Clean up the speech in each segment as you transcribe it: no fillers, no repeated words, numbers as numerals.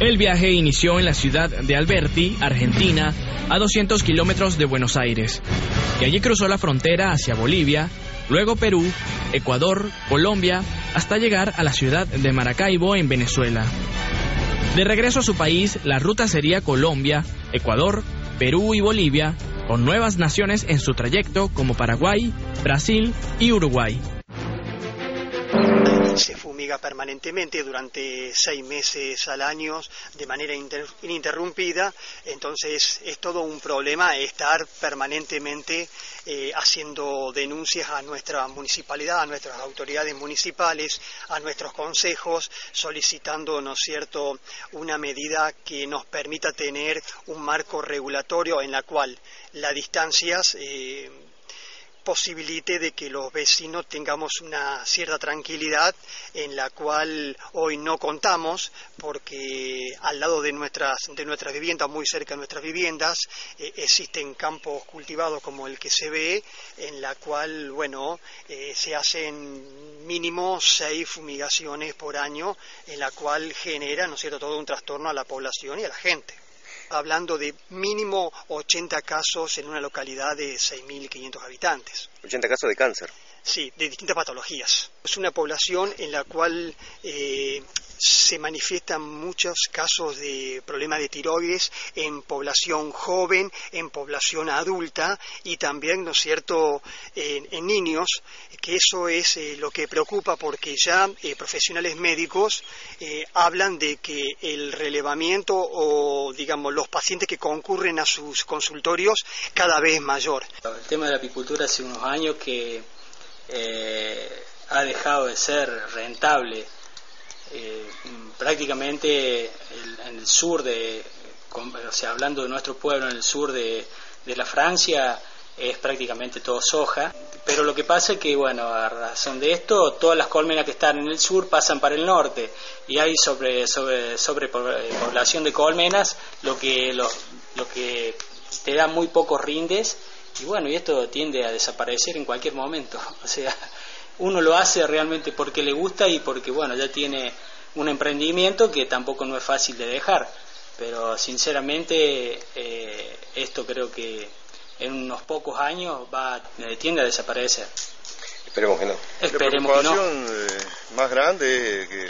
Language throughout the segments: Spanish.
El viaje inició en la ciudad de Alberti, Argentina, a 200 kilómetros de Buenos Aires. De allí cruzó la frontera hacia Bolivia, luego Perú, Ecuador, Colombia, hasta llegar a la ciudad de Maracaibo, en Venezuela. De regreso a su país, la ruta sería Colombia, Ecuador, Perú y Bolivia, con nuevas naciones en su trayecto como Paraguay, Brasil y Uruguay. Se fumiga permanentemente durante 6 meses al año de manera ininterrumpida, entonces es todo un problema estar permanentemente haciendo denuncias a nuestra municipalidad, a nuestras autoridades municipales, a nuestros consejos, solicitando, ¿no es cierto?, una medida que nos permita tener un marco regulatorio en la cual las distancias posibilite de que los vecinos tengamos una cierta tranquilidad en la cual hoy no contamos, porque al lado de nuestras viviendas, muy cerca de nuestras viviendas, existen campos cultivados como el que se ve, en la cual, se hacen mínimo 6 fumigaciones por año, en la cual genera, ¿no es cierto?, todo un trastorno a la población y a la gente. Hablando de mínimo 80 casos en una localidad de 6.500 habitantes. ¿80 casos de cáncer? Sí, de distintas patologías. Es una población en la cual se manifiestan muchos casos de problemas de tiroides en población joven, en población adulta y también, ¿no es cierto?, en niños, que eso es lo que preocupa, porque ya profesionales médicos hablan de que el relevamiento o, digamos, los pacientes que concurren a sus consultorios cada vez es mayor. El tema de la apicultura hace unos años que ha dejado de ser rentable. Prácticamente en el sur hablando de nuestro pueblo, en el sur de la Francia, es prácticamente todo soja, pero lo que pasa es que, a razón de esto, todas las colmenas que están en el sur pasan para el norte, y hay sobrepoblación de colmenas, lo que te da muy pocos rindes, y esto tiende a desaparecer en cualquier momento. O sea, uno lo hace realmente porque le gusta y porque, ya tiene un emprendimiento que tampoco no es fácil de dejar, pero sinceramente esto creo que en unos pocos años tiende a desaparecer. Esperemos que no. Esperemos que no. La preocupación más grande es que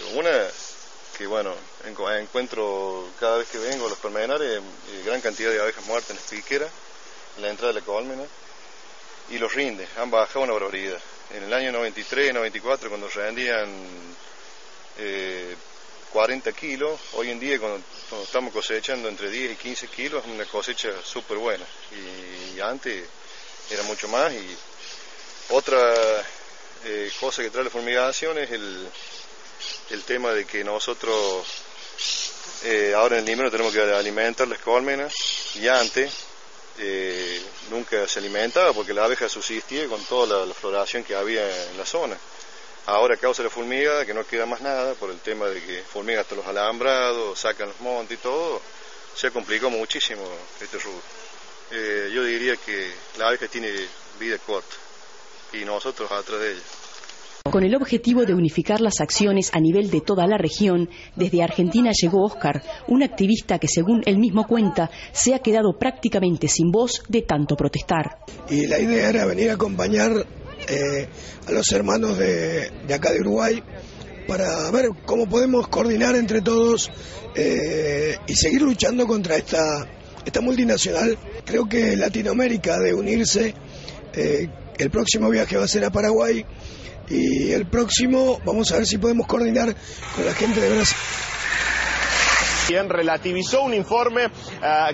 encuentro cada vez que vengo a los colmenares gran cantidad de abejas muertas en las piqueras, en la entrada de la colmena, y los rindes han bajado una barbaridad. En el año 93, 94, cuando rendían 40 kilos, hoy en día cuando estamos cosechando entre 10 y 15 kilos, es una cosecha súper buena, y antes era mucho más. Y otra cosa que trae la fumigación es el tema de que nosotros ahora en el invierno tenemos que alimentar las colmenas, y antes nunca se alimentaba porque la abeja subsistía con toda la floración que había en la zona. Ahora, a causa de la fumigada, que no queda más nada, por el tema de que fumigan hasta los alambrados, sacan los montes y todo, se complicó muchísimo este rubro. Yo diría que la abeja tiene vida corta y nosotros atrás de ella. Con el objetivo de unificar las acciones a nivel de toda la región, desde Argentina llegó Óscar, un activista que, según él mismo cuenta, se ha quedado prácticamente sin voz de tanto protestar. Y la idea era venir a acompañar a los hermanos de acá de Uruguay para ver cómo podemos coordinar entre todos y seguir luchando contra esta multinacional. Creo que Latinoamérica ha de unirse. El próximo viaje va a ser a Paraguay, y el próximo vamos a ver si podemos coordinar con la gente de Brasil. Quien relativizó un informe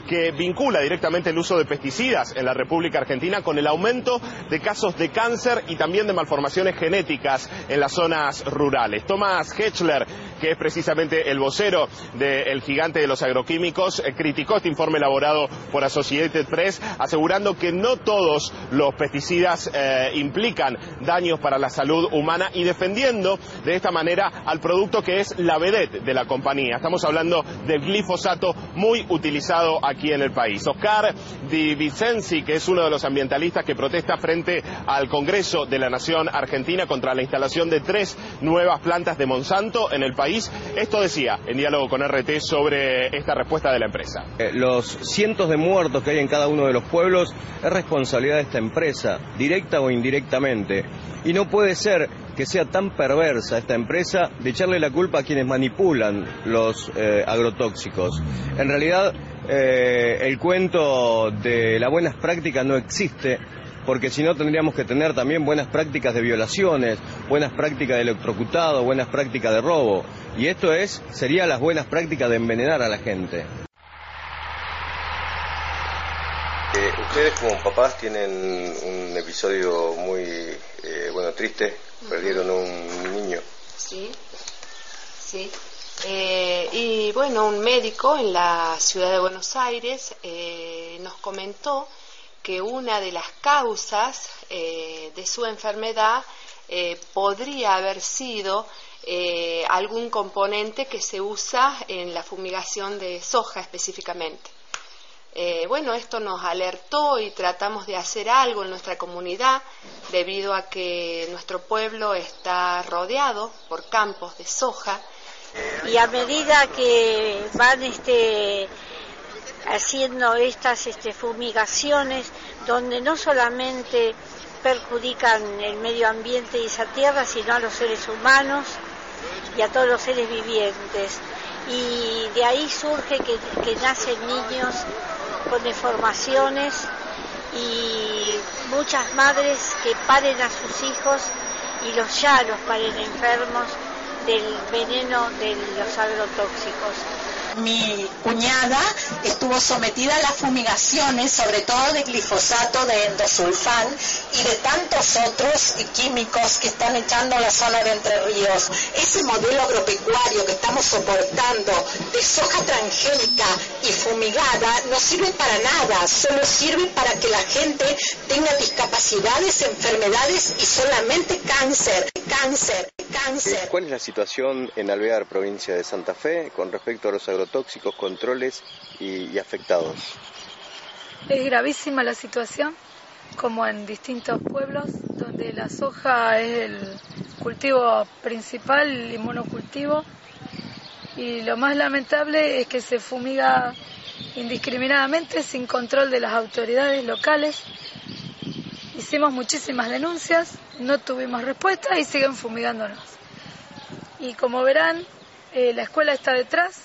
que vincula directamente el uso de pesticidas en la República Argentina con el aumento de casos de cáncer y también de malformaciones genéticas en las zonas rurales. Thomas Hetchler, que es precisamente el vocero del gigante de los agroquímicos, criticó este informe elaborado por Associated Press, asegurando que no todos los pesticidas implican daños para la salud humana, y defendiendo de esta manera al producto que es la vedette de la compañía. Estamos hablando del glifosato muy utilizado aquí en el país. Oscar Di Vicenzi, que es uno de los ambientalistas que protesta frente al Congreso de la Nación Argentina contra la instalación de 3 nuevas plantas de Monsanto en el país, esto decía en diálogo con RT sobre esta respuesta de la empresa. Los cientos de muertos que hay en cada uno de los pueblos es responsabilidad de esta empresa, directa o indirectamente. Y no puede ser que sea tan perversa esta empresa de echarle la culpa a quienes manipulan los agrotóxicos. En realidad, el cuento de las buenas prácticas no existe, porque si no tendríamos que tener también buenas prácticas de violaciones, buenas prácticas de electrocutado, buenas prácticas de robo. Y esto sería las buenas prácticas de envenenar a la gente. Ustedes como papás tienen un episodio muy triste, perdieron un niño. Sí. Y bueno, un médico en la ciudad de Buenos Aires nos comentó que una de las causas de su enfermedad podría haber sido algún componente que se usa en la fumigación de soja específicamente. Esto nos alertó y tratamos de hacer algo en nuestra comunidad debido a que nuestro pueblo está rodeado por campos de soja. Y a medida que van haciendo estas fumigaciones, donde no solamente perjudican el medio ambiente y esa tierra, sino a los seres humanos y a todos los seres vivientes. Y de ahí surge que nacen niños con deformaciones y muchas madres que paren a sus hijos y los paren enfermos del veneno de los agrotóxicos. Mi cuñada estuvo sometida a las fumigaciones, sobre todo de glifosato, de endosulfán y de tantos otros químicos que están echando a la zona de Entre Ríos. Ese modelo agropecuario que estamos soportando de soja transgénica y fumigada no sirve para nada, solo sirve para que la gente tenga discapacidades, enfermedades y solamente cáncer. ¿Cuál es la situación en Alvear, provincia de Santa Fe, con respecto a los agrotóxicos, controles y afectados? Es gravísima la situación, como en distintos pueblos, donde la soja es el cultivo principal y monocultivo. Y lo más lamentable es que se fumiga indiscriminadamente, sin control de las autoridades locales. Hicimos muchísimas denuncias, no tuvimos respuesta y siguen fumigándonos. Y como verán, la escuela está detrás,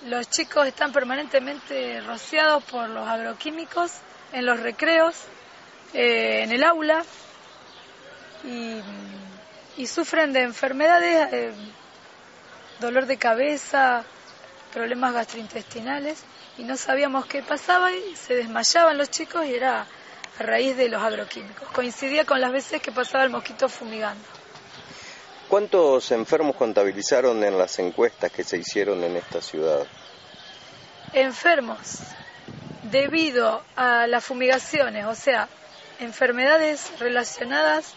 los chicos están permanentemente rociados por los agroquímicos en los recreos, en el aula, y sufren de enfermedades, dolor de cabeza, problemas gastrointestinales, y no sabíamos qué pasaba y se desmayaban los chicos y era a raíz de los agroquímicos. Coincidía con las veces que pasaba el mosquito fumigando. ¿Cuántos enfermos contabilizaron en las encuestas que se hicieron en esta ciudad? Enfermos debido a las fumigaciones, o sea, enfermedades relacionadas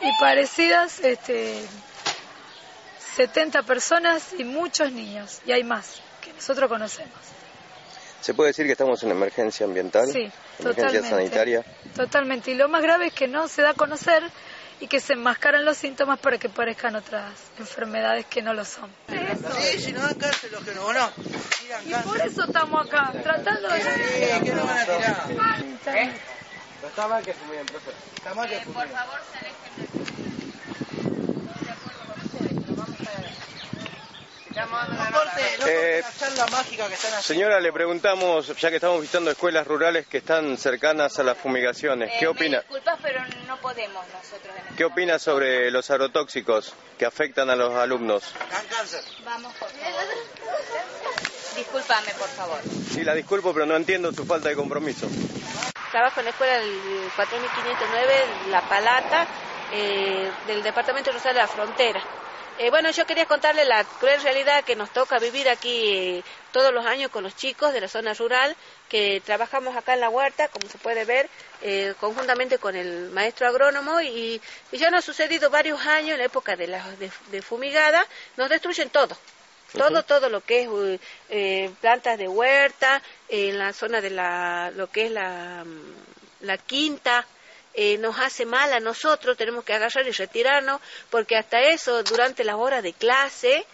y parecidas, 70 personas y muchos niños, y hay más que nosotros conocemos. ¿Se puede decir que estamos en emergencia ambiental? Sí, emergencia sanitaria. Totalmente, y lo más grave es que no se da a conocer y que se enmascaran los síntomas para que parezcan otras enfermedades que no lo son. Sí, si no dan cáncer los que no, ¿no? Y por eso estamos acá, tratando de... Sí, ¿qué nos van a tirar? No está mal que fumiguen, profe. Está mal que fumiguen. Por favor, se alejen Señora, le preguntamos, ya que estamos visitando escuelas rurales que están cercanas a las fumigaciones, ¿qué opina? Disculpas, pero no podemos nosotros. ¿Qué opina sobre los agrotóxicos que afectan a los alumnos? Dan cáncer. Vamos, por favor. Discúlpame, por favor. Sí, la disculpo, pero no entiendo su falta de compromiso. Trabajo en la escuela del 4509, La Palata, del departamento de Rosario de la Frontera. Yo quería contarle la cruel realidad que nos toca vivir aquí todos los años con los chicos de la zona rural, que trabajamos acá en la huerta, como se puede ver, conjuntamente con el maestro agrónomo, y ya nos ha sucedido varios años, en la época de fumigada, nos destruyen todo. Todo lo que es plantas de huerta, en la zona de lo que es la quinta, nos hace mal a nosotros, tenemos que agarrar y retirarnos, porque hasta eso, durante las horas de clase,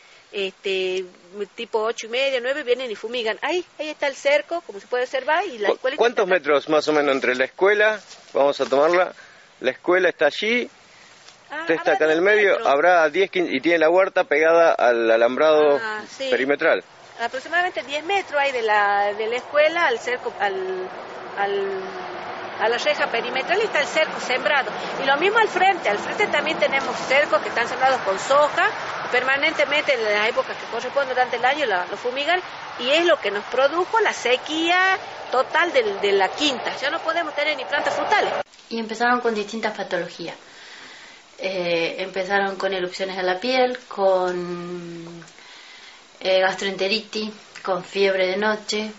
tipo 8:30, 9, vienen y fumigan. Ahí está el cerco, como se puede observar, y la escuela. ¿Cuántos metros más o menos entre la escuela? Vamos a tomarla. La escuela está allí. Usted está acá en el medio, habrá 10, 15, y tiene la huerta pegada al alambrado perimetral. Aproximadamente 10 metros hay de la escuela al cerco, a la reja perimetral, y está el cerco sembrado. Y lo mismo al frente también tenemos cercos que están sembrados con soja, permanentemente en las épocas que corresponden durante el año lo fumigan, y es lo que nos produjo la sequía total de la quinta. Ya no podemos tener ni plantas frutales. Y empezaron con distintas patologías. Empezaron con erupciones de la piel, con gastroenteritis, con fiebre de noche.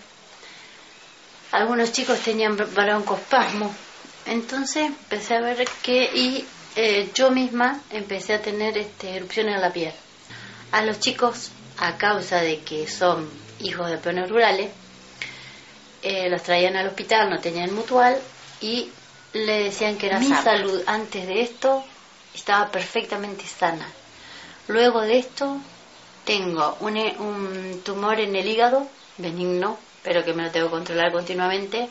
Algunos chicos tenían broncoespasmo. Entonces empecé a ver yo misma empecé a tener erupciones en la piel. A los chicos, a causa de que son hijos de peones rurales, los traían al hospital, no tenían mutual, y le decían que era mi salud antes de esto estaba perfectamente sana. Luego de esto tengo un tumor en el hígado, benigno, pero que me lo tengo que controlar continuamente.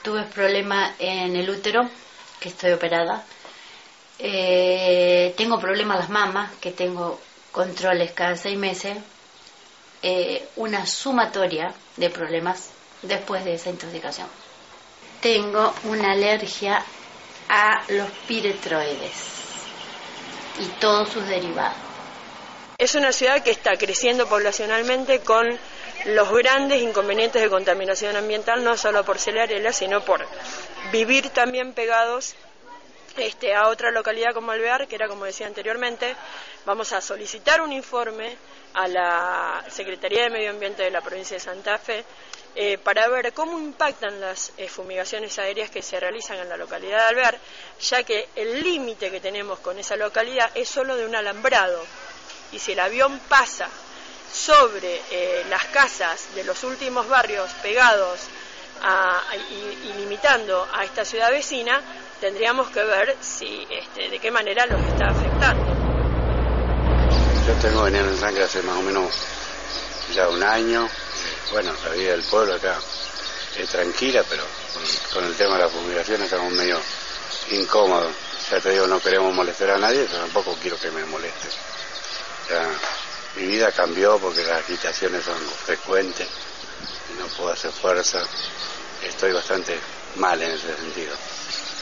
Tuve problemas en el útero, que estoy operada. Tengo problemas en las mamas, que tengo controles cada 6 meses. Una sumatoria de problemas después de esa intoxicación. Tengo una alergia a los piretroides y todos sus derivados. Es una ciudad que está creciendo poblacionalmente con los grandes inconvenientes de contaminación ambiental, no solo por Celarela, sino por vivir también pegados a otra localidad como Alvear, que era como decía anteriormente. Vamos a solicitar un informe a la Secretaría de Medio Ambiente de la provincia de Santa Fe para ver cómo impactan las fumigaciones aéreas que se realizan en la localidad de Alvear, ya que el límite que tenemos con esa localidad es solo de un alambrado, y si el avión pasa sobre las casas de los últimos barrios pegados y limitando a esta ciudad vecina, tendríamos que ver de qué manera los está afectando. Yo tengo veneno en sangre hace más o menos ya un año. Bueno, la vida del pueblo acá es tranquila, pero con el tema de la fumigación estamos medio incómodos. Ya te digo, no queremos molestar a nadie, pero tampoco quiero que me moleste. Ya, mi vida cambió porque las agitaciones son frecuentes, no puedo hacer fuerza, estoy bastante mal en ese sentido.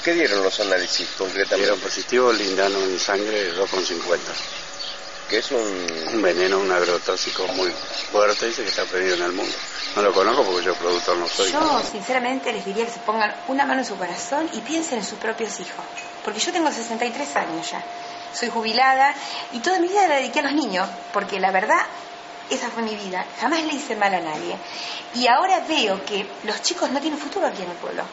¿Qué dieron los análisis concretamente? Dieron positivo lindano en sangre 2,50. Que es un veneno, un agrotóxico muy fuerte, dice que está prohibido en el mundo. No lo conozco porque yo productor no soy. Yo sinceramente les diría que se pongan una mano en su corazón y piensen en sus propios hijos, porque yo tengo 63 años ya, soy jubilada y toda mi vida la dediqué a los niños, porque la verdad esa fue mi vida, jamás le hice mal a nadie, y ahora veo que los chicos no tienen futuro aquí en el pueblo,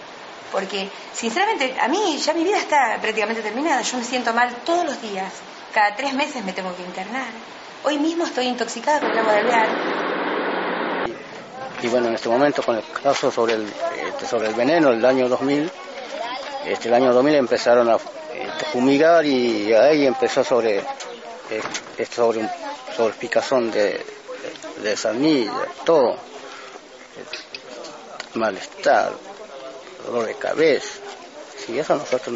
porque sinceramente a mí ya mi vida está prácticamente terminada. Yo me siento mal todos los días. Cada 3 meses me tengo que internar. Hoy mismo estoy intoxicada con el agua de Alvear. Y bueno, en este momento con el caso sobre el veneno, el año 2000, el año 2000 empezaron a fumigar y ahí empezó sobre picazón de sarnilla, todo, malestar, dolor de cabeza. Si eso nosotros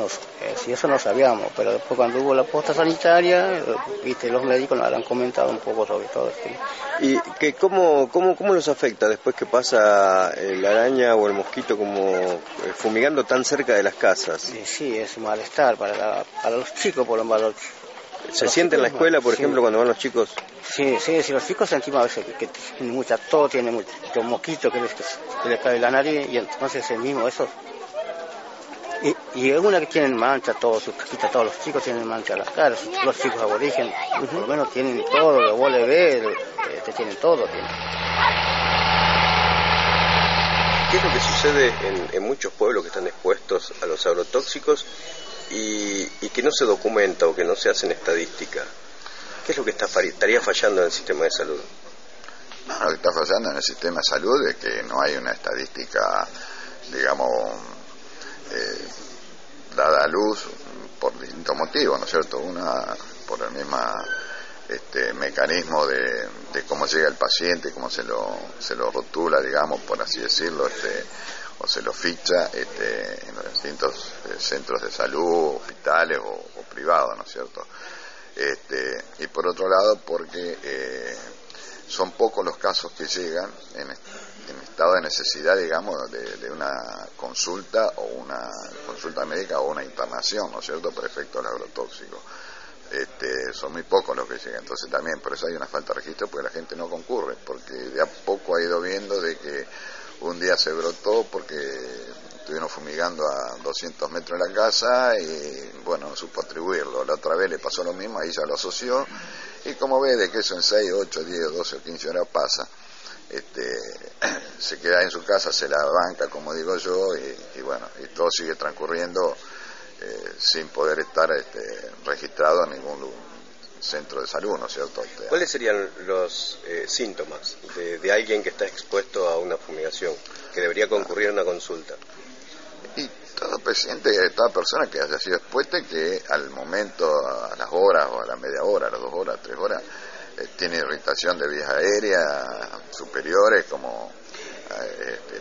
no sabíamos, pero después cuando hubo la posta sanitaria, los médicos nos han comentado un poco sobre todo esto. ¿Y cómo los afecta después que pasa la araña o el mosquito como fumigando tan cerca de las casas? Sí, es un malestar para los chicos, por lo menos. ¿Se siente en la escuela, por ejemplo, cuando van los chicos? Sí, los chicos sentimos a veces que tienen mucha tos, tienen mucho mosquito que les cae la nariz, y entonces el mismo eso. Y alguna que tienen mancha, todos sus cajitas, todos los chicos tienen mancha en las caras, los chicos aborígenes, por lo menos tienen todo, lo vos le ves, tienen todo. ¿Qué es lo que sucede en muchos pueblos que están expuestos a los agrotóxicos y que no se documenta o que no se hacen estadísticas? ¿Qué es lo que estaría fallando en el sistema de salud? No, lo que está fallando en el sistema de salud es que no hay una estadística, digamos, dada a luz por distintos motivos, ¿no es cierto? Una, por el mismo mecanismo de cómo llega el paciente, cómo se lo rotula, digamos, por así decirlo, o se lo ficha en los distintos centros de salud, hospitales o privados, ¿no es cierto? Y por otro lado, porque son pocos los casos que llegan en estado de necesidad, digamos, de una consulta o una consulta médica o una internación, ¿no es cierto?, por efecto del agrotóxico. Son muy pocos los que llegan, entonces también por eso hay una falta de registro, porque la gente no concurre, porque de a poco ha ido viendo de que un día se brotó porque estuvieron fumigando a 200 metros de la casa y bueno, no supo atribuirlo. La otra vez le pasó lo mismo, ahí ya lo asoció, y como ve de que eso en 6, 8, 10, 12 o 15 horas pasa, se queda en su casa, se la banca, como digo yo, y bueno, y todo sigue transcurriendo sin poder estar registrado en ningún centro de salud, ¿no es cierto? ¿Cuáles serían los síntomas de alguien que está expuesto a una fumigación, que debería concurrir a una consulta? Y todo paciente, toda persona que haya sido expuesta, que al momento, a las horas o a la media hora, a las 2 horas, 3 horas, tiene irritación de vías aéreas superiores, como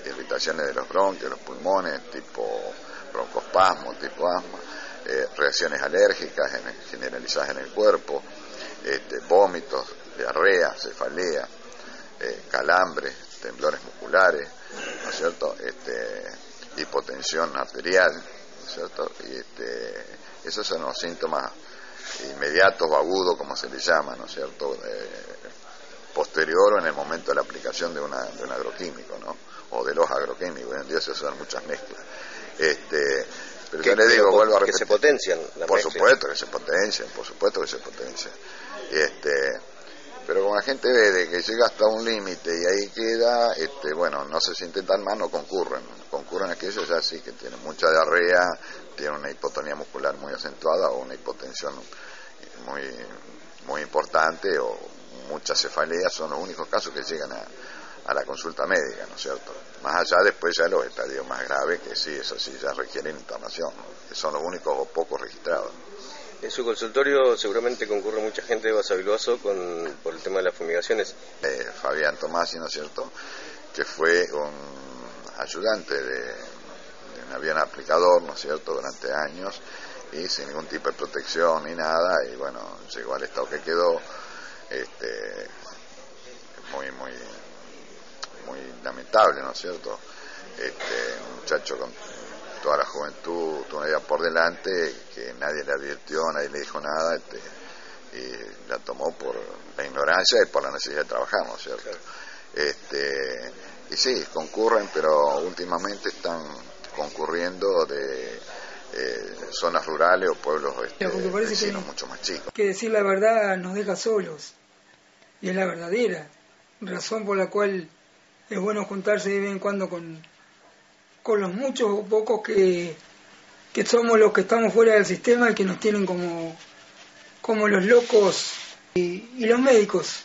irritaciones de los bronquios, los pulmones, tipo broncoespasmo, tipo asma, reacciones alérgicas generalizadas en el cuerpo, vómitos, diarrea, cefalea, calambres, temblores musculares, ¿no es cierto?, hipotensión arterial, ¿no es cierto?, y esos son los síntomas inmediatos o agudos, como se les llama, ¿no es cierto?, posterior o en el momento de la aplicación de un agroquímico, ¿no?, o de los agroquímicos. Hoy en día se usan muchas mezclas. Pero yo le digo, vuelvo a repetir, que se potencian las por mezclas. supuesto que se potencian, pero como la gente ve de que llega hasta un límite y ahí queda, bueno, no se sienten tan mal, no concurren aquellos ya sí que tienen mucha diarrea, tienen una hipotonía muscular muy acentuada o una hipotensión muy importante o mucha cefalea. Son los únicos casos que llegan a la consulta médica, ¿no es cierto? Más allá después ya los estadios más graves, que sí, eso sí, ya requieren internación, ¿no?, que son los únicos o pocos registrados. En su consultorio seguramente concurre mucha gente de Basavilbaso por el tema de las fumigaciones. Fabián Tomasi, ¿no es cierto?, que fue un ayudante de un avión aplicador, ¿no es cierto?, durante años, y sin ningún tipo de protección ni nada, y bueno, llegó al estado que quedó, muy lamentable, ¿no es cierto? Un muchacho con toda la juventud, toda una vida por delante, que nadie le advirtió, nadie le dijo nada, y la tomó por la ignorancia y por la necesidad de trabajar, ¿no es cierto? Y sí, concurren, pero últimamente están concurriendo de zonas rurales o pueblos vecinos mucho más chicos. Que decir la verdad nos deja solos, y es la verdadera razón por la cual es bueno juntarse de vez en cuando con los muchos o pocos que somos los que estamos fuera del sistema y que nos tienen como los locos, y los médicos,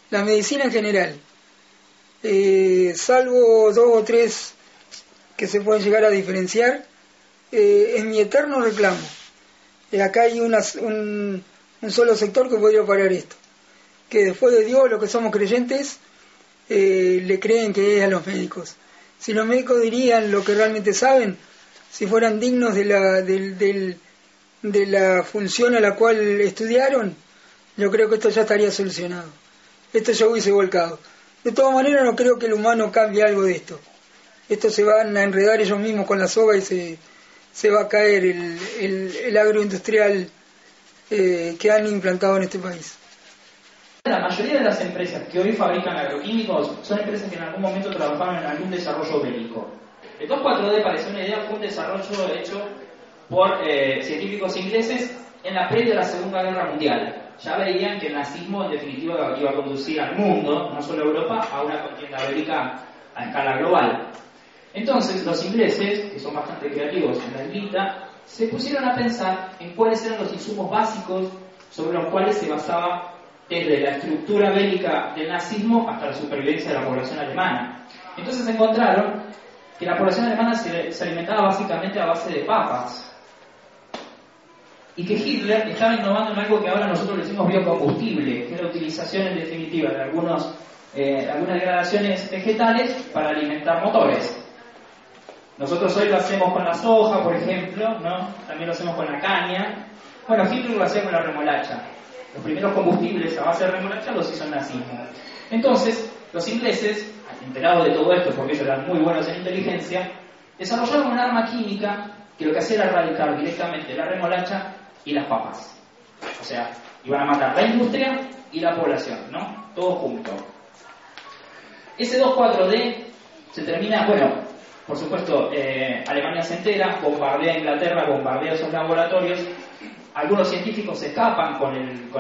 la medicina en general, salvo 2 o 3 que se pueden llegar a diferenciar, es mi eterno reclamo. Acá hay un solo sector que podría parar esto, que después de Dios, los que somos creyentes, le creen que es a los médicos. Si los médicos dirían lo que realmente saben, si fueran dignos de la función a la cual estudiaron, yo creo que esto ya estaría solucionado. Esto ya hubiese volcado. De todas maneras, no creo que el humano cambie algo de esto. Esto se van a enredar ellos mismos con la soga y se va a caer el agroindustrial que han implantado en este país. La mayoría de las empresas que hoy fabrican agroquímicos son empresas que en algún momento trabajaron en algún desarrollo bélico. El 2,4-D, para hacer una idea, fue un desarrollo hecho por científicos ingleses en la previa de la Segunda Guerra Mundial. Ya veían que el nazismo en definitiva iba a conducir al mundo, no solo a Europa, a una contienda bélica a escala global. Entonces los ingleses, que son bastante creativos en la islita, se pusieron a pensar en cuáles eran los insumos básicos sobre los cuales se basaba desde la estructura bélica del nazismo hasta la supervivencia de la población alemana. Entonces encontraron que la población alemana se alimentaba básicamente a base de papas, y que Hitler estaba innovando en algo que ahora nosotros le decimos biocombustible, que es la utilización en definitiva de algunas degradaciones vegetales para alimentar motores. Nosotros hoy lo hacemos con la soja, por ejemplo, ¿no? También lo hacemos con la caña. Bueno, Hitler lo hacía con la remolacha. Los primeros combustibles a base de remolacha los hizo el nazismo. Entonces, los ingleses, enterados de todo esto, porque ellos eran muy buenos en inteligencia, desarrollaron un arma química que lo que hacía era erradicar directamente la remolacha y las papas. O sea, iban a matar la industria y la población, ¿no? Todo junto. Ese 2,4-D se termina, bueno, por supuesto, Alemania se entera, bombardea Inglaterra, bombardea esos laboratorios. Algunos científicos se escapan con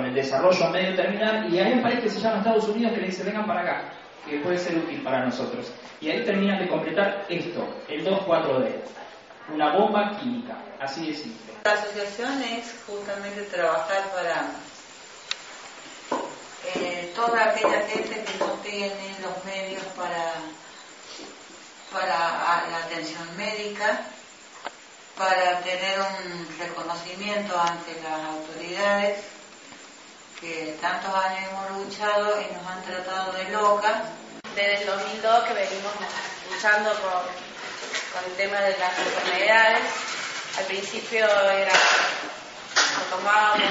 el desarrollo a medio terminal, y hay un país que se llama Estados Unidos que le dice: vengan para acá, que puede ser útil para nosotros. Y ahí terminan de completar esto, el 2,4-D, una bomba química, así de simple. La asociación es justamente trabajar para toda aquella gente que no tiene los medios para la atención médica, para tener un reconocimiento ante las autoridades que tantos años hemos luchado y nos han tratado de locas. Desde el 2002 que venimos luchando con el tema de las enfermedades. Al principio tomábamos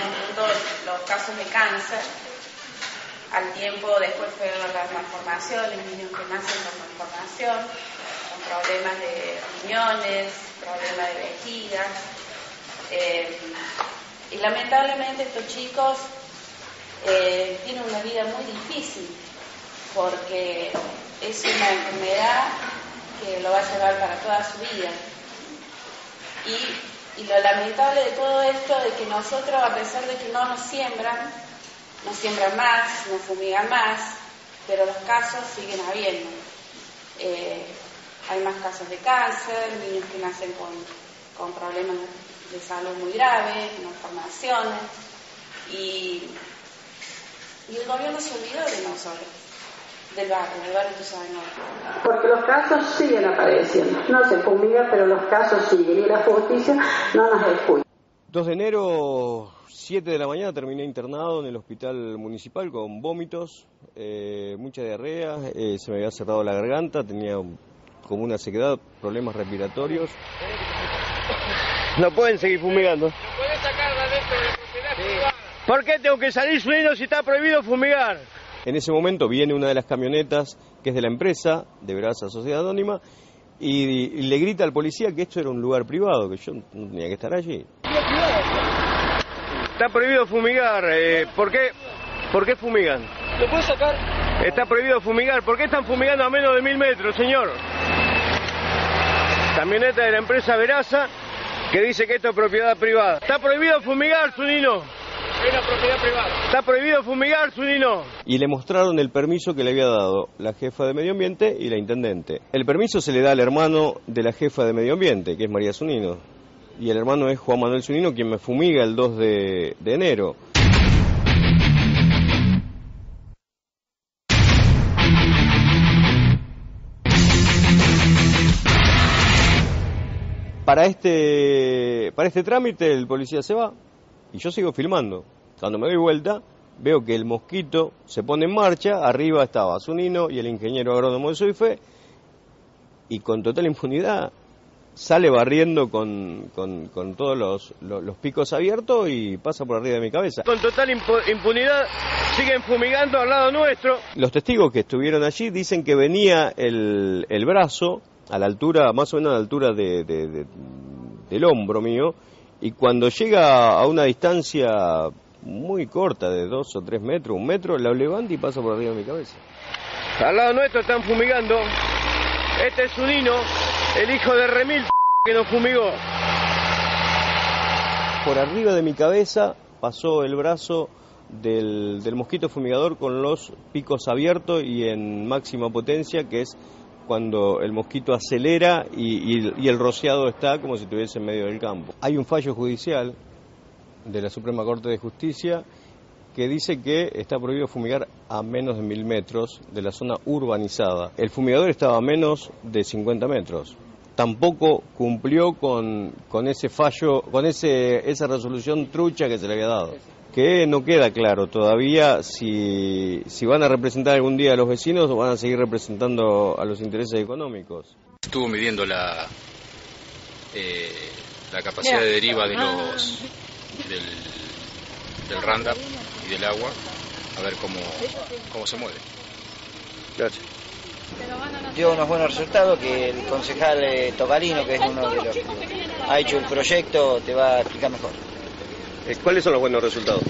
los casos de cáncer. Al tiempo después fueron las malformaciones, niños que nacen con malformación, con problemas de riñones, problemas de vejiga. Y lamentablemente estos chicos tienen una vida muy difícil, porque es una enfermedad que lo va a llevar para toda su vida. Y lo lamentable de todo esto es que nosotros, a pesar de que no nos siembran más, nos fumigan más, pero los casos siguen habiendo. Hay más casos de cáncer, niños que nacen con problemas de salud muy graves, malformaciones, y el gobierno se olvidó de nosotros, del barrio Ituzaingó. Porque los casos siguen apareciendo, no se fumiga, pero los casos siguen, y la justicia no nos escucha. 2 de enero, 7 de la mañana, terminé internado en el hospital municipal con vómitos, mucha diarrea, se me había cerrado la garganta, tenía como una sequedad, problemas respiratorios. No pueden seguir fumigando. ¿No pueden sacar de adentro de la propiedad privada? ¿Por qué tengo que salir subiendo si está prohibido fumigar? En ese momento viene una de las camionetas que es de la empresa, de Brasa Sociedad Anónima, y le grita al policía que esto era un lugar privado, que yo no tenía que estar allí. Está prohibido fumigar, ¿por qué fumigan? ¿Lo pueden sacar? Está prohibido fumigar, ¿por qué están fumigando a menos de 1000 metros, señor? Camioneta de la empresa Veraza que dice que esto es propiedad privada. Está prohibido fumigar, Zunino. Es una propiedad privada. Está prohibido fumigar, Zunino. Y le mostraron el permiso que le había dado la jefa de Medio Ambiente y la intendente. El permiso se le da al hermano de la jefa de Medio Ambiente, que es María Zunino. Y el hermano es Juan Manuel Zunino, quien me fumiga el 2 de enero. Para este trámite el policía se va y yo sigo filmando. Cuando me doy vuelta veo que el mosquito se pone en marcha, arriba estaba Zunino y el ingeniero agrónomo de Soife, y con total impunidad sale barriendo con todos los picos abiertos y pasa por arriba de mi cabeza. Con total impunidad siguen fumigando al lado nuestro. Los testigos que estuvieron allí dicen que venía el brazo a la altura, más o menos a la altura del hombro mío, y cuando llega a una distancia muy corta, de 2 o 3 metros, 1 metro, la levanta y pasa por arriba de mi cabeza. Al lado nuestro están fumigando. Este es Zunino, el hijo de Remil que nos fumigó. Por arriba de mi cabeza pasó el brazo del mosquito fumigador con los picos abiertos y en máxima potencia, que es cuando el mosquito acelera y el rociado está como si estuviese en medio del campo. Hay un fallo judicial de la Suprema Corte de Justicia que dice que está prohibido fumigar a menos de 1000 metros de la zona urbanizada. El fumigador estaba a menos de 50 metros. Tampoco cumplió con ese fallo, con esa resolución trucha que se le había dado. Que no queda claro todavía si van a representar algún día a los vecinos o van a seguir representando a los intereses económicos. Estuvo midiendo la capacidad de deriva de del Roundup y del agua, a ver cómo se mueve. Gracias. Dio unos buenos resultados que el concejal Tobalino, que es uno de los que ha hecho el proyecto, te va a explicar mejor. ¿Cuáles son los buenos resultados?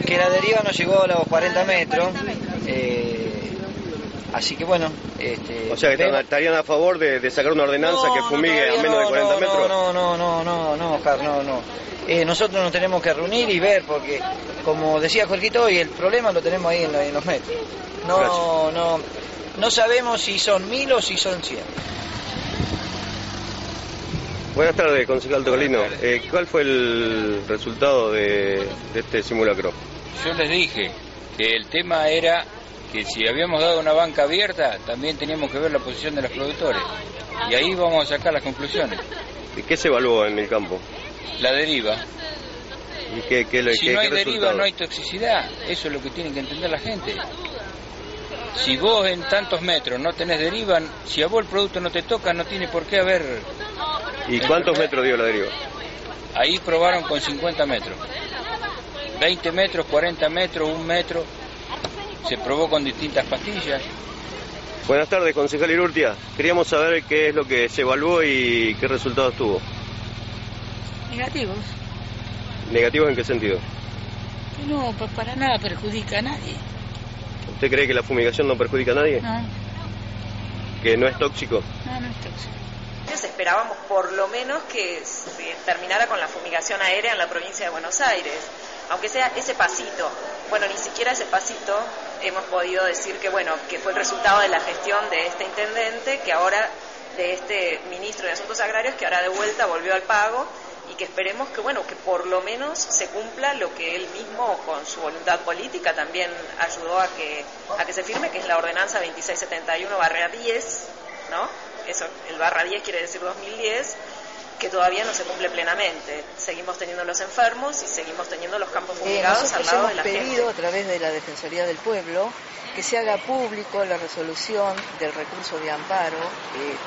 Que la deriva no llegó a los 40 metros. Así que bueno. O sea, que estarían a favor de sacar una ordenanza que fumigue a menos de 40 metros. No, Oscar, no. Nosotros nos tenemos que reunir y ver, porque como decía Jorgito hoy, el problema lo tenemos ahí en los metros. No sabemos si son 1000 o si son 100. Buenas tardes, concejal Tobalino. ¿Cuál fue el resultado de este simulacro? Yo les dije que el tema era que si habíamos dado una banca abierta, también teníamos que ver la posición de los productores. Y ahí vamos a sacar las conclusiones. ¿Y qué se evaluó en el campo? La deriva. ¿Y si no hay deriva, no hay toxicidad. Eso es lo que tiene que entender la gente. Si vos en tantos metros no tenés deriva, si a vos el producto no te toca, no tiene por qué haber... ¿Y cuántos metros dio la deriva? Ahí probaron con 50 metros. 20 metros, 40 metros, 1 metro. Se probó con distintas pastillas. Buenas tardes, concejal Irurtia. Queríamos saber qué es lo que se evaluó y qué resultados tuvo. Negativos. ¿Negativos en qué sentido? No, para nada perjudica a nadie. ¿Usted cree que la fumigación no perjudica a nadie? No. ¿Que no es tóxico? No es tóxico. Esperábamos por lo menos que terminara con la fumigación aérea en la provincia de Buenos Aires, aunque sea ese pasito. Bueno, ni siquiera ese pasito hemos podido decir que fue el resultado de la gestión de este intendente, que ahora, de este ministro de Asuntos Agrarios, que ahora de vuelta volvió al pago, y que esperemos que por lo menos se cumpla lo que él mismo con su voluntad política también ayudó a que se firme, que es la ordenanza 2671/10, ¿no? Eso, el /10 quiere decir 2010, que todavía no se cumple plenamente. Seguimos teniendo los enfermos y seguimos teniendo los campos fumigados al lado de la gente. Nosotros hemos pedido a través de la Defensoría del Pueblo que se haga público la resolución del recurso de amparo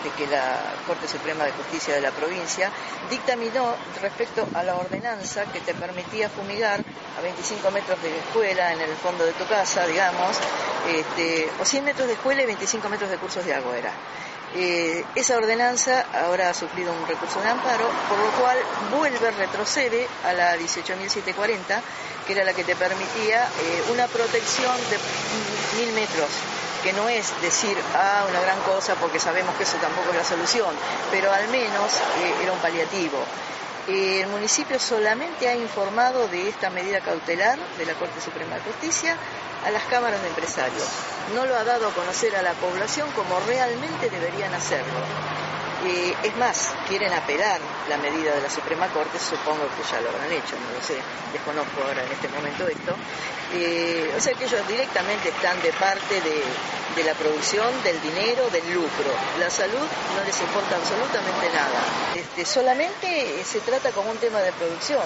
de que la Corte Suprema de Justicia de la provincia dictaminó respecto a la ordenanza que te permitía fumigar a 25 metros de la escuela en el fondo de tu casa, digamos, o 100 metros de escuela y 25 metros de cursos de agua era. Esa ordenanza ahora ha sufrido un recurso de amparo, por lo cual retrocede a la 18.740, que era la que te permitía una protección de 1000 metros, que no es decir, una gran cosa, porque sabemos que eso tampoco es la solución, pero al menos era un paliativo. El municipio solamente ha informado de esta medida cautelar de la Corte Suprema de Justicia a las cámaras de empresarios. No lo ha dado a conocer a la población como realmente deberían hacerlo. Es más, quieren apelar la medida de la Suprema Corte, supongo que ya lo habrán hecho, no lo sé, desconozco ahora en este momento esto. O sea que ellos directamente están de parte de la producción, del dinero, del lucro. La salud no les importa absolutamente nada. Solamente se trata como un tema de producción.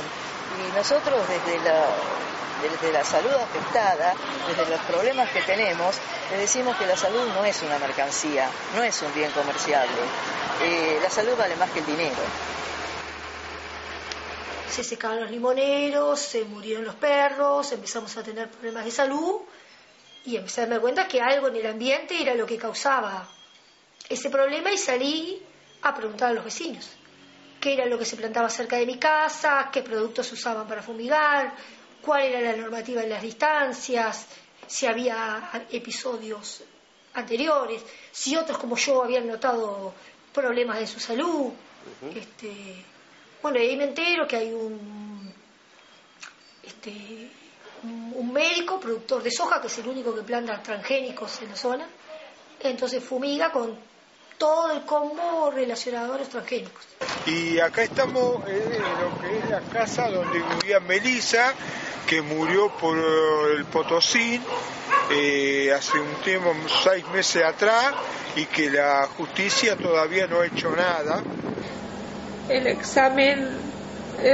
Y nosotros desde la salud afectada, desde los problemas que tenemos, les decimos que la salud no es una mercancía, no es un bien comerciable. La salud vale más que el dinero. Se secaban los limoneros, se murieron los perros, empezamos a tener problemas de salud y empecé a darme cuenta que algo en el ambiente era lo que causaba ese problema y salí a preguntar a los vecinos qué era lo que se plantaba cerca de mi casa, qué productos se usaban para fumigar, cuál era la normativa en las distancias, si había episodios anteriores, si otros como yo habían notado problemas de su salud. Bueno, y ahí me entero que hay un médico productor de soja, que es el único que planta transgénicos en la zona, entonces fumiga con todo el combo relacionado a los transgénicos. Y acá estamos en lo que es la casa donde vivía Melissa, que murió por el Potosí hace un tiempo, 6 meses atrás, y que la justicia todavía no ha hecho nada. El examen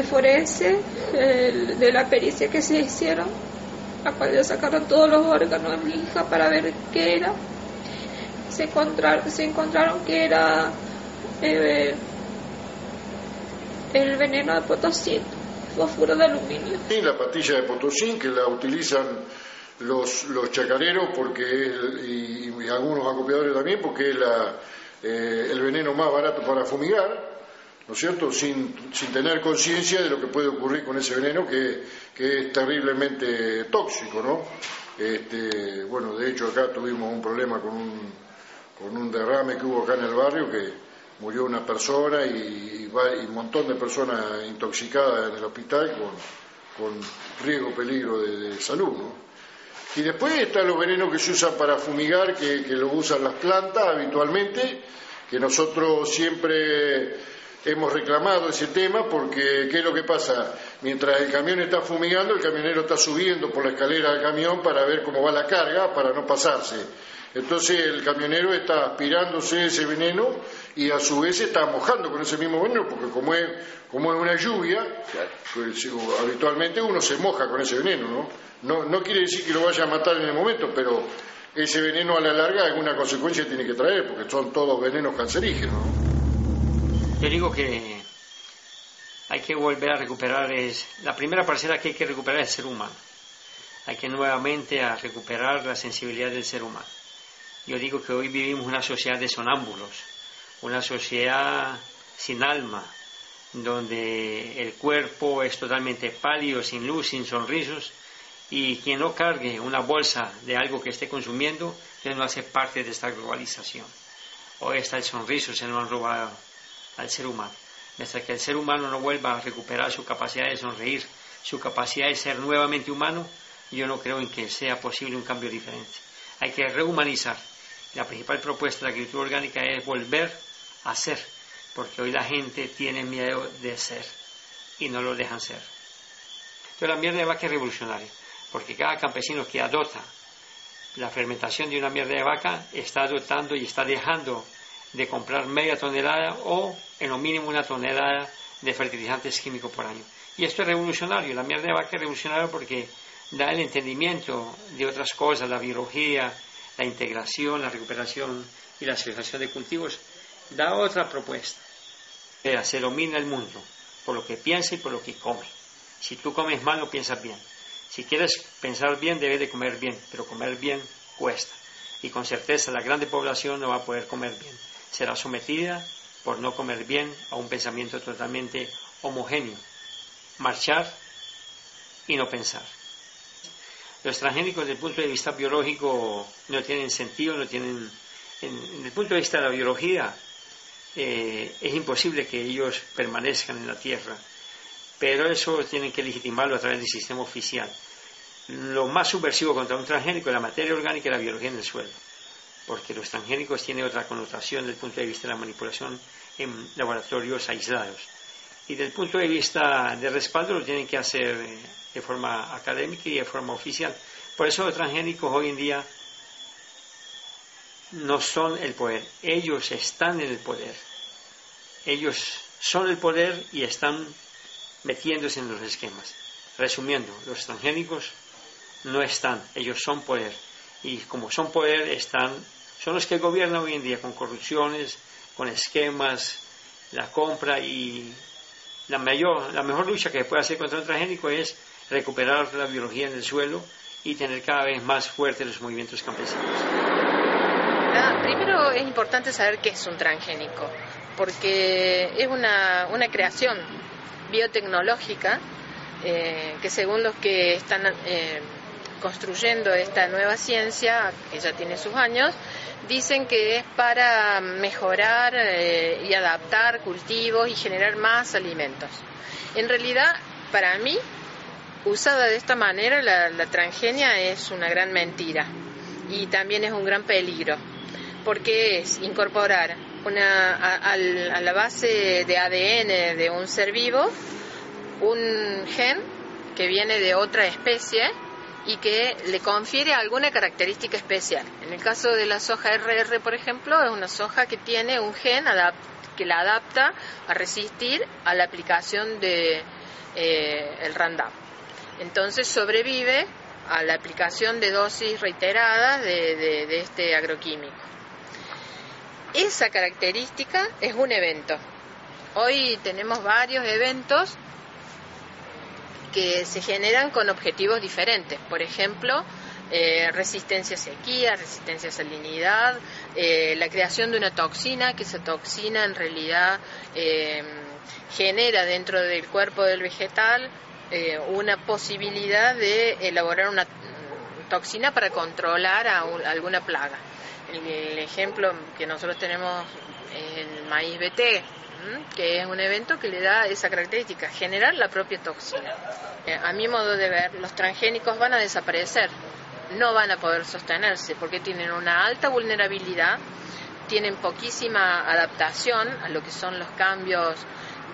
forense de la pericia que se hicieron, a cual le sacaron todos los órganos a mi hija para ver qué era. Se encontraron que era el veneno de Potosí, fósforo de aluminio. Sí, la pastilla de Potosí, que la utilizan los chacareros y algunos acopiadores también, porque es el veneno más barato para fumigar, ¿no es cierto?, sin tener conciencia de lo que puede ocurrir con ese veneno que es terriblemente tóxico, ¿no? Bueno, de hecho acá tuvimos un problema con un derrame que hubo acá en el barrio, que murió una persona y un montón de personas intoxicadas en el hospital con riesgo, peligro de salud, ¿no? Y después están los venenos que se usan para fumigar, que lo usan las plantas habitualmente, que nosotros siempre hemos reclamado ese tema, porque ¿qué es lo que pasa? Mientras el camión está fumigando, el camionero está subiendo por la escalera del camión para ver cómo va la carga, para no pasarse. Entonces el camionero está aspirándose ese veneno y a su vez está mojando con ese mismo veneno, porque como es una lluvia, pues, habitualmente uno se moja con ese veneno, ¿no? No quiere decir que lo vaya a matar en el momento, pero ese veneno a la larga alguna consecuencia tiene que traer, porque son todos venenos cancerígenos, ¿no? Yo digo que hay que volver a recuperar, la primera parcela que hay que recuperar es el ser humano. Hay que nuevamente a recuperar la sensibilidad del ser humano. Yo digo que hoy vivimos una sociedad de sonámbulos, una sociedad sin alma, donde el cuerpo es totalmente pálido, sin luz, sin sonrisos, y quien no cargue una bolsa de algo que esté consumiendo, ya no hace parte de esta globalización. Hoy está el sonriso, se lo han robado al ser humano. Mientras que el ser humano no vuelva a recuperar su capacidad de sonreír, su capacidad de ser nuevamente humano, yo no creo en que sea posible un cambio diferente. Hay que rehumanizar. La principal propuesta de la agricultura orgánica es volver a ser, porque hoy la gente tiene miedo de ser y no lo dejan ser. Pero la mierda de vaca es revolucionaria, porque cada campesino que adopta la fermentación de una mierda de vaca está adoptando y está dejando de comprar media tonelada o en lo mínimo 1 tonelada de fertilizantes químicos por año. Y esto es revolucionario. La mierda de vaca es revolucionaria porque da el entendimiento de otras cosas, la biología, la integración, la recuperación y la asociación de cultivos. Da otra propuesta. Se domina el mundo por lo que piensa y por lo que come. Si tú comes mal, no piensas bien. Si quieres pensar bien, debes de comer bien, pero comer bien cuesta. Y con certeza la grande población no va a poder comer bien. Será sometida por no comer bien a un pensamiento totalmente homogéneo. Marchar y no pensar. Los transgénicos desde el punto de vista biológico no tienen sentido, desde el punto de vista de la biología es imposible que ellos permanezcan en la tierra, pero eso tienen que legitimarlo a través del sistema oficial. Lo más subversivo contra un transgénico es la materia orgánica y la biología en el suelo, porque los transgénicos tienen otra connotación desde el punto de vista de la manipulación en laboratorios aislados. Y desde el punto de vista de respaldo lo tienen que hacer de forma académica y de forma oficial. Por eso los transgénicos hoy en día no son el poder, ellos están en el poder. Ellos son el poder y están metiéndose en los esquemas. Resumiendo, los transgénicos no están, ellos son poder. Y como son poder, son los que gobiernan hoy en día con corrupciones, con esquemas, la compra, y la mejor lucha que se puede hacer contra un transgénico es recuperar la biología en el suelo y tener cada vez más fuertes los movimientos campesinos. Primero es importante saber qué es un transgénico, porque es una creación biotecnológica que según los que están construyendo esta nueva ciencia, que ya tiene sus años, dicen que es para mejorar y adaptar cultivos y generar más alimentos. En realidad, para mí, usada de esta manera, la transgenia es una gran mentira y también es un gran peligro, porque es incorporar a la base de ADN de un ser vivo un gen que viene de otra especie y que le confiere alguna característica especial. En el caso de la soja RR, por ejemplo, es una soja que tiene un gen que la adapta a resistir a la aplicación de el Roundup. Entonces sobrevive a la aplicación de dosis reiteradas de este agroquímico. Esa característica es un evento. Hoy tenemos varios eventos que se generan con objetivos diferentes. Por ejemplo, resistencia a sequía, resistencia a salinidad, la creación de una toxina, que esa toxina en realidad genera dentro del cuerpo del vegetal una posibilidad de elaborar una toxina para controlar alguna plaga. El ejemplo que nosotros tenemos es el maíz BT, que es un evento que le da esa característica, generar la propia toxina. A mi modo de ver, los transgénicos van a desaparecer, no van a poder sostenerse porque tienen una alta vulnerabilidad, tienen poquísima adaptación a lo que son los cambios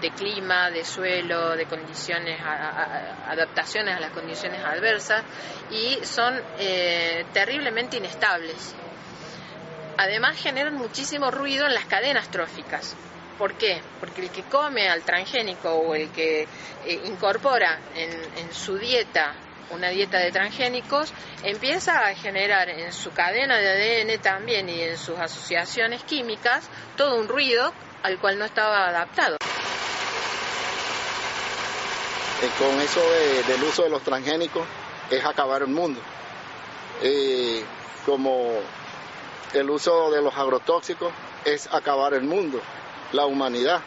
de clima, de suelo, de condiciones, adaptaciones a las condiciones adversas, y son terriblemente inestables. Además generan muchísimo ruido en las cadenas tróficas. ¿Por qué? Porque el que come al transgénico o el que incorpora en su dieta una dieta de transgénicos empieza a generar en su cadena de ADN también y en sus asociaciones químicas todo un ruido al cual no estaba adaptado. Con eso del uso de los transgénicos es acabar el mundo. Como el uso de los agrotóxicos es acabar el mundo, la humanidad.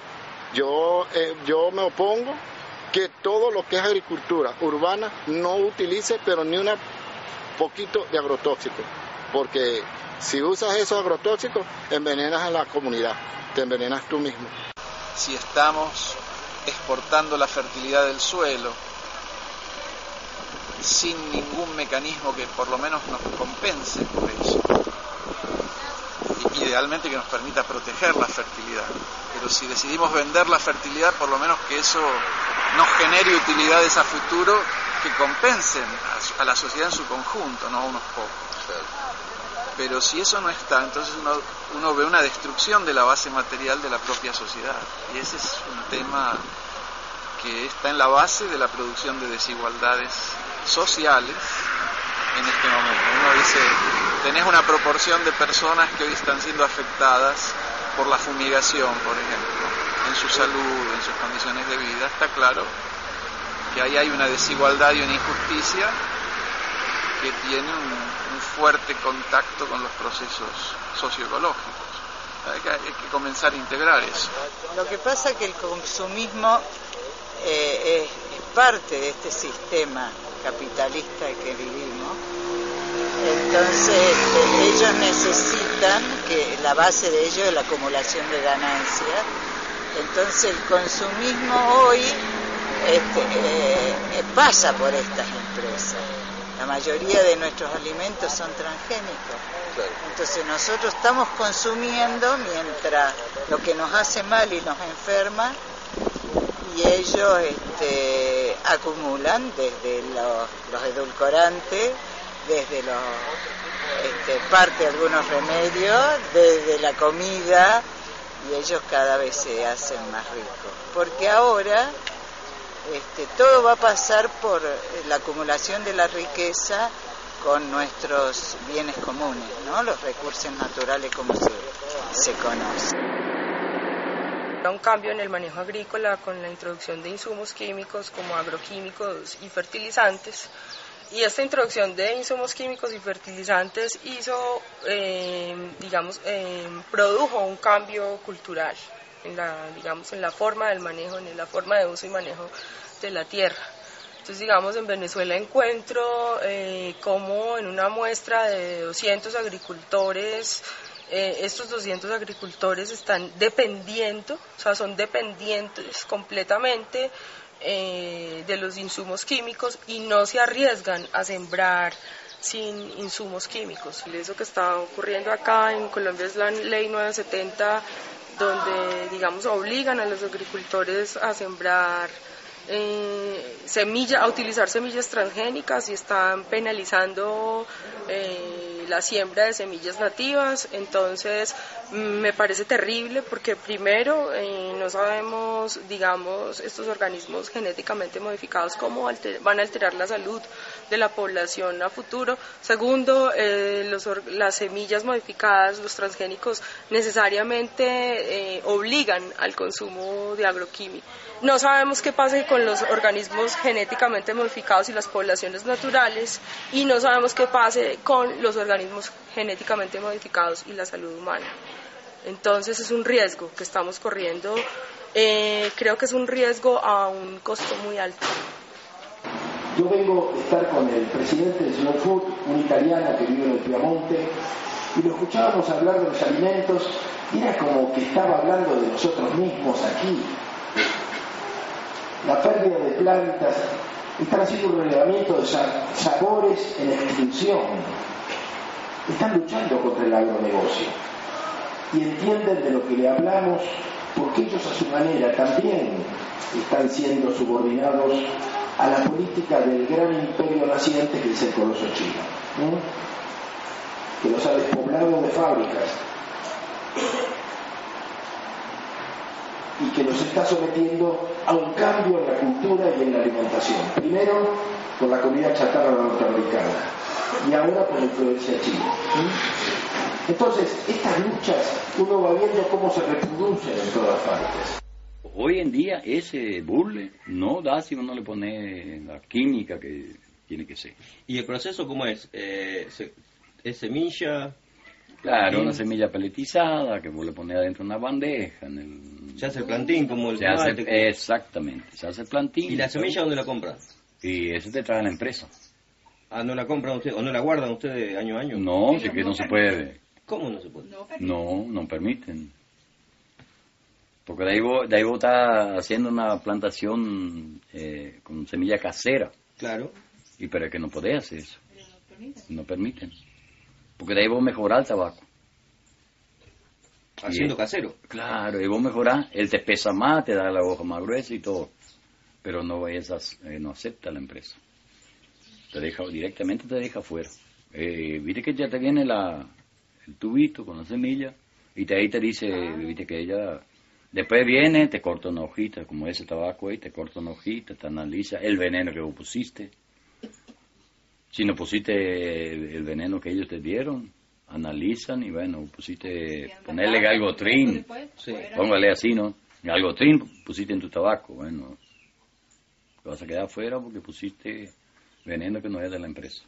Yo me opongo que todo lo que es agricultura urbana no utilice pero ni un poquito de agrotóxicos, porque si usas esos agrotóxicos envenenas a la comunidad, te envenenas tú mismo. Si estamos exportando la fertilidad del suelo sin ningún mecanismo que por lo menos nos compense por eso, idealmente que nos permita proteger la fertilidad, pero si decidimos vender la fertilidad, por lo menos que eso nos genere utilidades a futuro que compensen a la sociedad en su conjunto, no a unos pocos. Pero si eso no está, entonces uno ve una destrucción de la base material de la propia sociedad, y ese es un tema que está en la base de la producción de desigualdades sociales en este momento. Uno dice, tenés una proporción de personas que hoy están siendo afectadas por la fumigación, por ejemplo, en su salud, en sus condiciones de vida. Está claro que ahí hay una desigualdad y una injusticia que tiene un fuerte contacto con los procesos socioecológicos. Hay que comenzar a integrar eso. Lo que pasa es que el consumismo es parte de este sistema capitalista que vivimos. Entonces ellos necesitan, que la base de ellos es la acumulación de ganancias. Entonces el consumismo hoy pasa por estas empresas. La mayoría de nuestros alimentos son transgénicos. Entonces nosotros estamos consumiendo mientras lo que nos hace mal y nos enferma, y ellos acumulan desde los edulcorantes, desde parte de algunos remedios, desde la comida, y ellos cada vez se hacen más ricos. Porque ahora todo va a pasar por la acumulación de la riqueza con nuestros bienes comunes, ¿no? Los recursos naturales como se conocen. Un cambio en el manejo agrícola con la introducción de insumos químicos como agroquímicos y fertilizantes, y esta introducción de insumos químicos y fertilizantes produjo un cambio cultural en la forma del manejo, en la forma de uso y manejo de la tierra. Entonces, en Venezuela encuentro como en una muestra de 200 agricultores, estos 200 agricultores están son dependientes completamente de los insumos químicos y no se arriesgan a sembrar sin insumos químicos. Eso que está ocurriendo acá en Colombia es la ley 970, donde, digamos, obligan a los agricultores a sembrar a utilizar semillas transgénicas y están penalizando la siembra de semillas nativas. Entonces me parece terrible porque primero no sabemos, digamos, estos organismos genéticamente modificados cómo van a alterar la salud de la población a futuro. Segundo, las semillas modificadas, los transgénicos, necesariamente obligan al consumo de agroquímicos. No sabemos qué pasa con los organismos genéticamente modificados y las poblaciones naturales, y no sabemos qué pase con los organismos genéticamente modificados y la salud humana. Entonces es un riesgo que estamos corriendo, creo que es un riesgo a un costo muy alto. Yo vengo a estar con el presidente de Slow Food, un italiano que vive en el Piamonte, y lo escuchábamos hablar de los alimentos, y era como que estaba hablando de nosotros mismos aquí. La pérdida de plantas, están haciendo un relevamiento de sabores en extinción, están luchando contra el agronegocio y entienden de lo que le hablamos, porque ellos a su manera también están siendo subordinados a la política del gran imperio naciente que es el coloso chino, que los ha despoblado de fábricas y que los está sometiendo a un cambio en la cultura y en la alimentación. Primero por la comida chatarra norteamericana y ahora por la influencia china. Entonces, estas luchas uno va viendo cómo se reproducen en todas partes. Hoy en día ese burle no da si uno le pone la química que tiene que ser. ¿Y el proceso cómo es? ¿Es semilla? Claro, una semilla peletizada que vos le pones adentro de una bandeja. Se hace el plantín como el tomate. Exactamente, se hace el plantín. ¿Y la semilla dónde la compran? Y eso te trae la empresa. Ah, ¿no la compran ustedes o no la guardan ustedes año a año? No, sí que no se puede. ¿Cómo no se puede? No permiten. Porque de ahí vos estás haciendo una plantación con semilla casera. Claro. Y pero es que no podés hacer eso. No permiten. Porque de ahí vos mejorás el tabaco. Haciendo casero. Claro, y vos mejorás, él te pesa más, te da la hoja más gruesa y todo. Pero no acepta la empresa. Directamente te deja afuera. Viste que ya te viene el tubito con la semilla y ahí te dice, viste que ella... Después viene, te corta una hojita, como ese tabaco ahí, te corta una hojita, te analiza el veneno que vos pusiste. Si no pusiste el veneno que ellos te dieron, analizan y bueno, pusiste, ponerle galgotrin, póngale así, ¿no? Galgotrin pusiste en tu tabaco, bueno, te vas a quedar afuera porque pusiste veneno que no es de la empresa.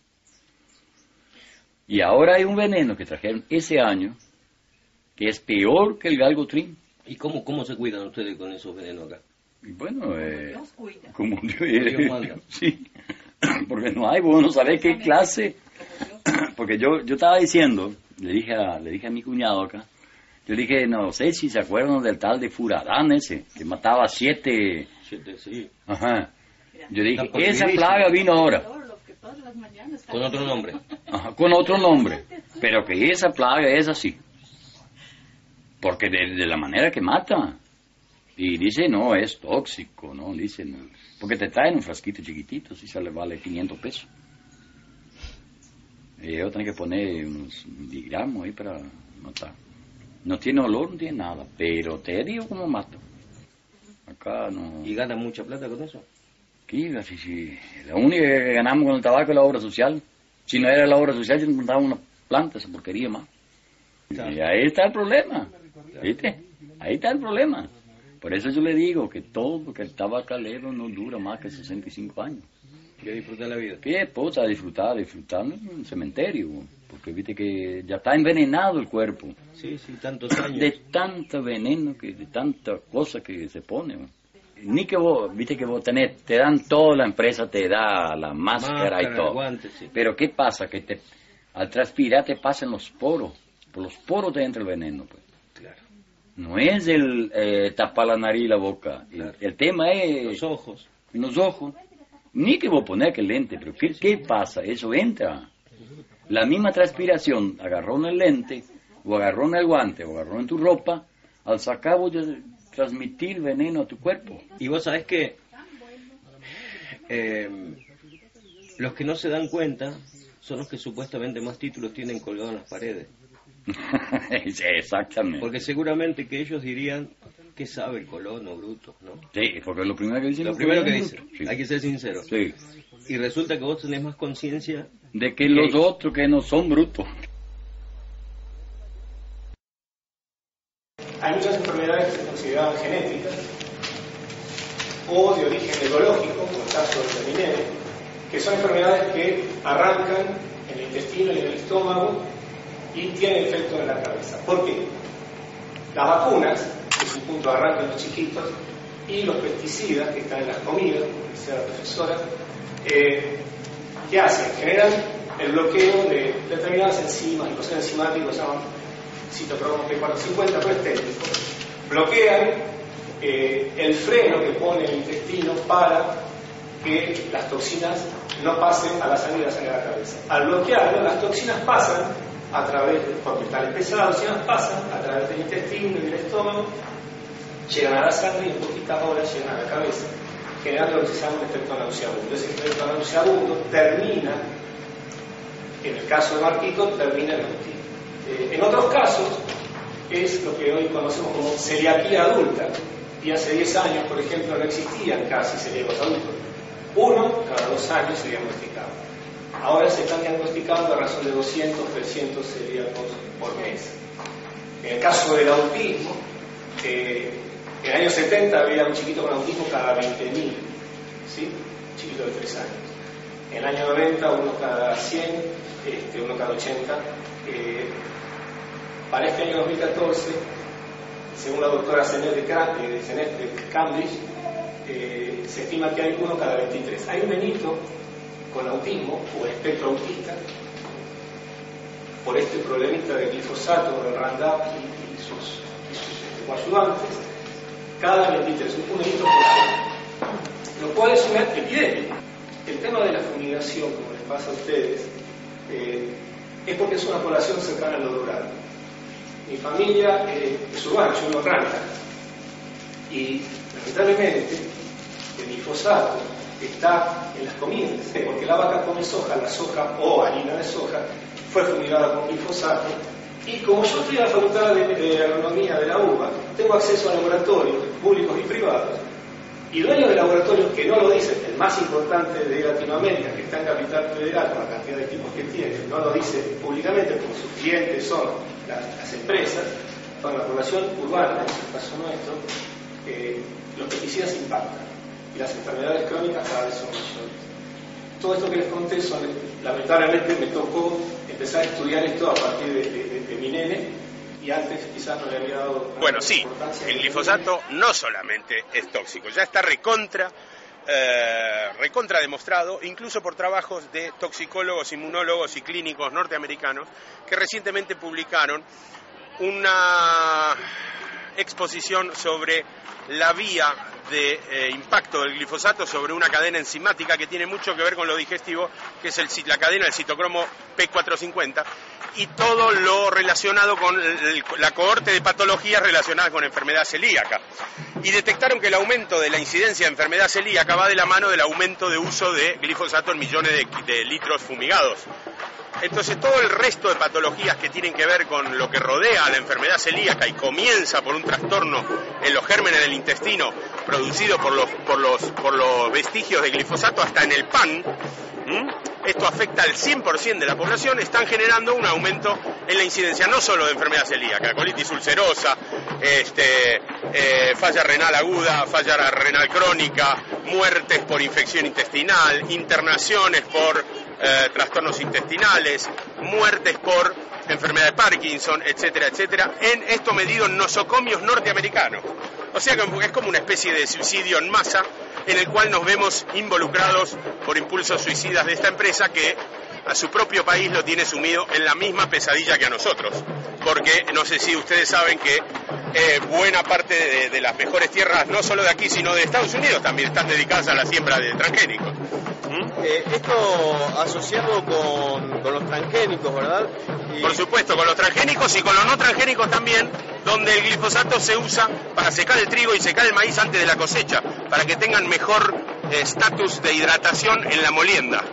Y ahora hay un veneno que trajeron ese año que es peor que el galgotrin. ¿Y cómo se cuidan ustedes con esos venenos acá? Y bueno, como Dios manda. Sí, porque no hay, vos no sabés qué clase. Porque yo estaba diciendo, le dije a mi cuñado acá, yo dije, no sé si se acuerdan del tal de Furadán ese, que mataba 7. Sí. Ajá. Yo dije, esa plaga vino ahora. Con otro nombre. Ajá, con otro nombre. Pero que esa plaga es así. Porque de la manera que mata. Y dice, no, es tóxico, ¿no? Dice, no. Porque te traen un frasquito chiquitito, si se le vale 500 pesos. Y yo tengo que poner unos miligramos ahí para matar. No tiene olor, no tiene nada, pero te digo cómo mata. Acá no... ¿Y gana mucha plata con eso? Sí. La única que ganamos con el tabaco es la obra social. Si no era la obra social, yo encontraba una planta, esa porquería más. Claro. Y ahí está el problema. ¿Viste? Ahí está el problema. Por eso yo le digo que el tabacalero no dura más que 65 años. Que disfrutar la vida. ¿Qué esposa? Disfrutar en un cementerio. Porque viste que ya está envenenado el cuerpo. Sí, tantos años. De tanto veneno, de tanta cosa que se pone. Ni que vos, viste que vos te dan toda la empresa, te da la máscara y todo. Guante, sí. Pero ¿qué pasa? Que al transpirar te pasan los poros. Por los poros te entra el veneno, pues. Claro. No es el tapar la nariz y la boca. Claro. El tema es... Los ojos. Ni que vos poner aquel lente, pero ¿qué pasa? Eso entra. La misma transpiración agarró en el lente, o agarró en el guante, o agarró en tu ropa, al sacar voy a transmitir veneno a tu cuerpo. Y vos sabés que los que no se dan cuenta son los que supuestamente más títulos tienen colgados en las paredes. Sí, exactamente. Porque seguramente que ellos dirían que sabe el colono bruto, ¿no? Sí, porque lo primero que dicen. Lo primero que dicen, sí. Hay que ser sincero. Sí. Y resulta que vos tenés más conciencia de que los otros que no son brutos. Hay muchas enfermedades que se consideraban genéticas o de origen neurológico, como el caso del Minere, que son enfermedades que arrancan en el intestino y en el estómago y tienen efecto en la cabeza. ¿Por qué? Las vacunas, que es un punto de arranque en los chiquitos, y los pesticidas que están en las comidas, como decía la profesora, ¿qué hacen? Generan el bloqueo de determinadas enzimas, y los enzimáticos se llaman citocromo P450, pero es técnico. Bloquean el freno que pone el intestino para que las toxinas no pasen a la sangre a la cabeza. Al bloquearlo, las toxinas pasan a través, por metales pesados, pasan a través del intestino y del estómago, llegan a la sangre y en poquitas horas llegan a la cabeza, generando lo que se llama un efecto nauseabundo. Ese efecto nauseabundo termina, en el caso de Marquito, termina en autismo. En otros casos, es lo que hoy conocemos como celiaquía adulta, y hace 10 años, por ejemplo, no existían casi celíacos adultos. Uno cada 2 años se diagnosticaba. Ahora se están diagnosticando a razón de 200, 300 celíacos por mes. En el caso del autismo, en el año 70 había un chiquito con autismo cada 20.000, ¿sí? Chiquito de 3 años. En el año 90, uno cada 100, uno cada 80. Para este año 2014, según la doctora Zenet de Cambridge, se estima que hay uno cada 23. Hay un nenito con autismo o espectro autista por este problemita de glifosato, del Roundup y sus coayudantes, cada 23, un nenito por año, lo cual es una epidemia. El tema de la fumigación, como les pasa a ustedes, es porque es una población cercana al lo rural. Mi familia es urbana, yo vivo en Ranca, y lamentablemente el glifosato está en las comidas, porque la vaca come soja, la soja o harina de soja fue fumigada con glifosato, y como yo estoy en la Facultad de Agronomía de la UBA, tengo acceso a laboratorios públicos y privados, y dueños de laboratorios que no lo dicen, el más importante de Latinoamérica, que está en Capital Federal con la cantidad de equipos que tiene, no lo dice públicamente porque sus clientes son las empresas, con la población urbana, en el caso nuestro, los pesticidas impactan y las enfermedades crónicas cada vez son mayores. Todo esto que les conté, lamentablemente me tocó empezar a estudiar esto a partir de mi nene, y antes quizás no le había dado... Bueno, sí, el glifosato no solamente es tóxico, ya está recontra demostrado, incluso por trabajos de toxicólogos, inmunólogos y clínicos norteamericanos que recientemente publicaron una exposición sobre la vía de impacto del glifosato sobre una cadena enzimática que tiene mucho que ver con lo digestivo, que es la cadena del citocromo P450, y todo lo relacionado con la cohorte de patologías relacionadas con enfermedad celíaca. Y detectaron que el aumento de la incidencia de enfermedad celíaca va de la mano del aumento de uso de glifosato en millones de litros fumigados. Entonces todo el resto de patologías que tienen que ver con lo que rodea a la enfermedad celíaca y comienza por un trastorno en los gérmenes del intestino producido por los vestigios de glifosato hasta en el pan, esto afecta al 100% de la población, están generando un aumento en la incidencia no solo de enfermedad celíaca, colitis ulcerosa, falla renal aguda, falla renal crónica, muertes por infección intestinal, internaciones por trastornos intestinales, muertes por enfermedad de Parkinson, etcétera, etcétera, en esto medido en nosocomios norteamericanos. O sea que es como una especie de suicidio en masa en el cual nos vemos involucrados por impulsos suicidas de esta empresa que a su propio país lo tiene sumido en la misma pesadilla que a nosotros. Porque no sé si ustedes saben que buena parte de las mejores tierras, no solo de aquí, sino de Estados Unidos, también están dedicadas a la siembra de transgénicos. Esto asociado con los transgénicos, ¿verdad? Por supuesto, con los transgénicos y con los no transgénicos también, donde el glifosato se usa para secar el trigo y secar el maíz antes de la cosecha, para que tengan mejor estatus de hidratación en la molienda.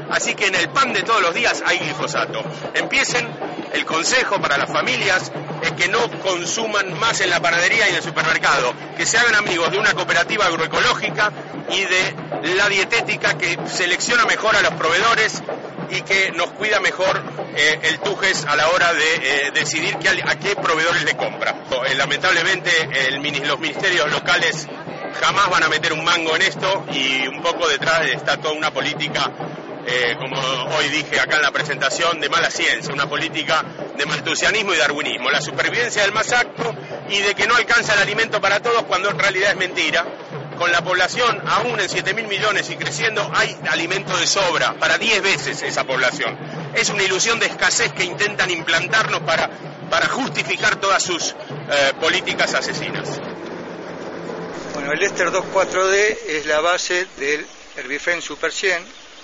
Así que en el pan de todos los días hay glifosato. Empiecen, el consejo para las familias es que no consuman más en la panadería y en el supermercado, que se hagan amigos de una cooperativa agroecológica y de la dietética que selecciona mejor a los proveedores y que nos cuida mejor el Tujes a la hora de decidir a qué proveedores le compra. Lamentablemente los ministerios locales jamás van a meter un mango en esto y un poco detrás está toda una política, como hoy dije acá en la presentación, de mala ciencia, una política de maltusianismo y darwinismo, la supervivencia del más apto y de que no alcanza el alimento para todos cuando en realidad es mentira. Con la población aún en 7.000 millones y creciendo, hay alimento de sobra para 10 veces esa población. Es una ilusión de escasez que intentan implantarnos para justificar todas sus políticas asesinas. Bueno, el Ester 2,4-D es la base del Herbifren Super 100,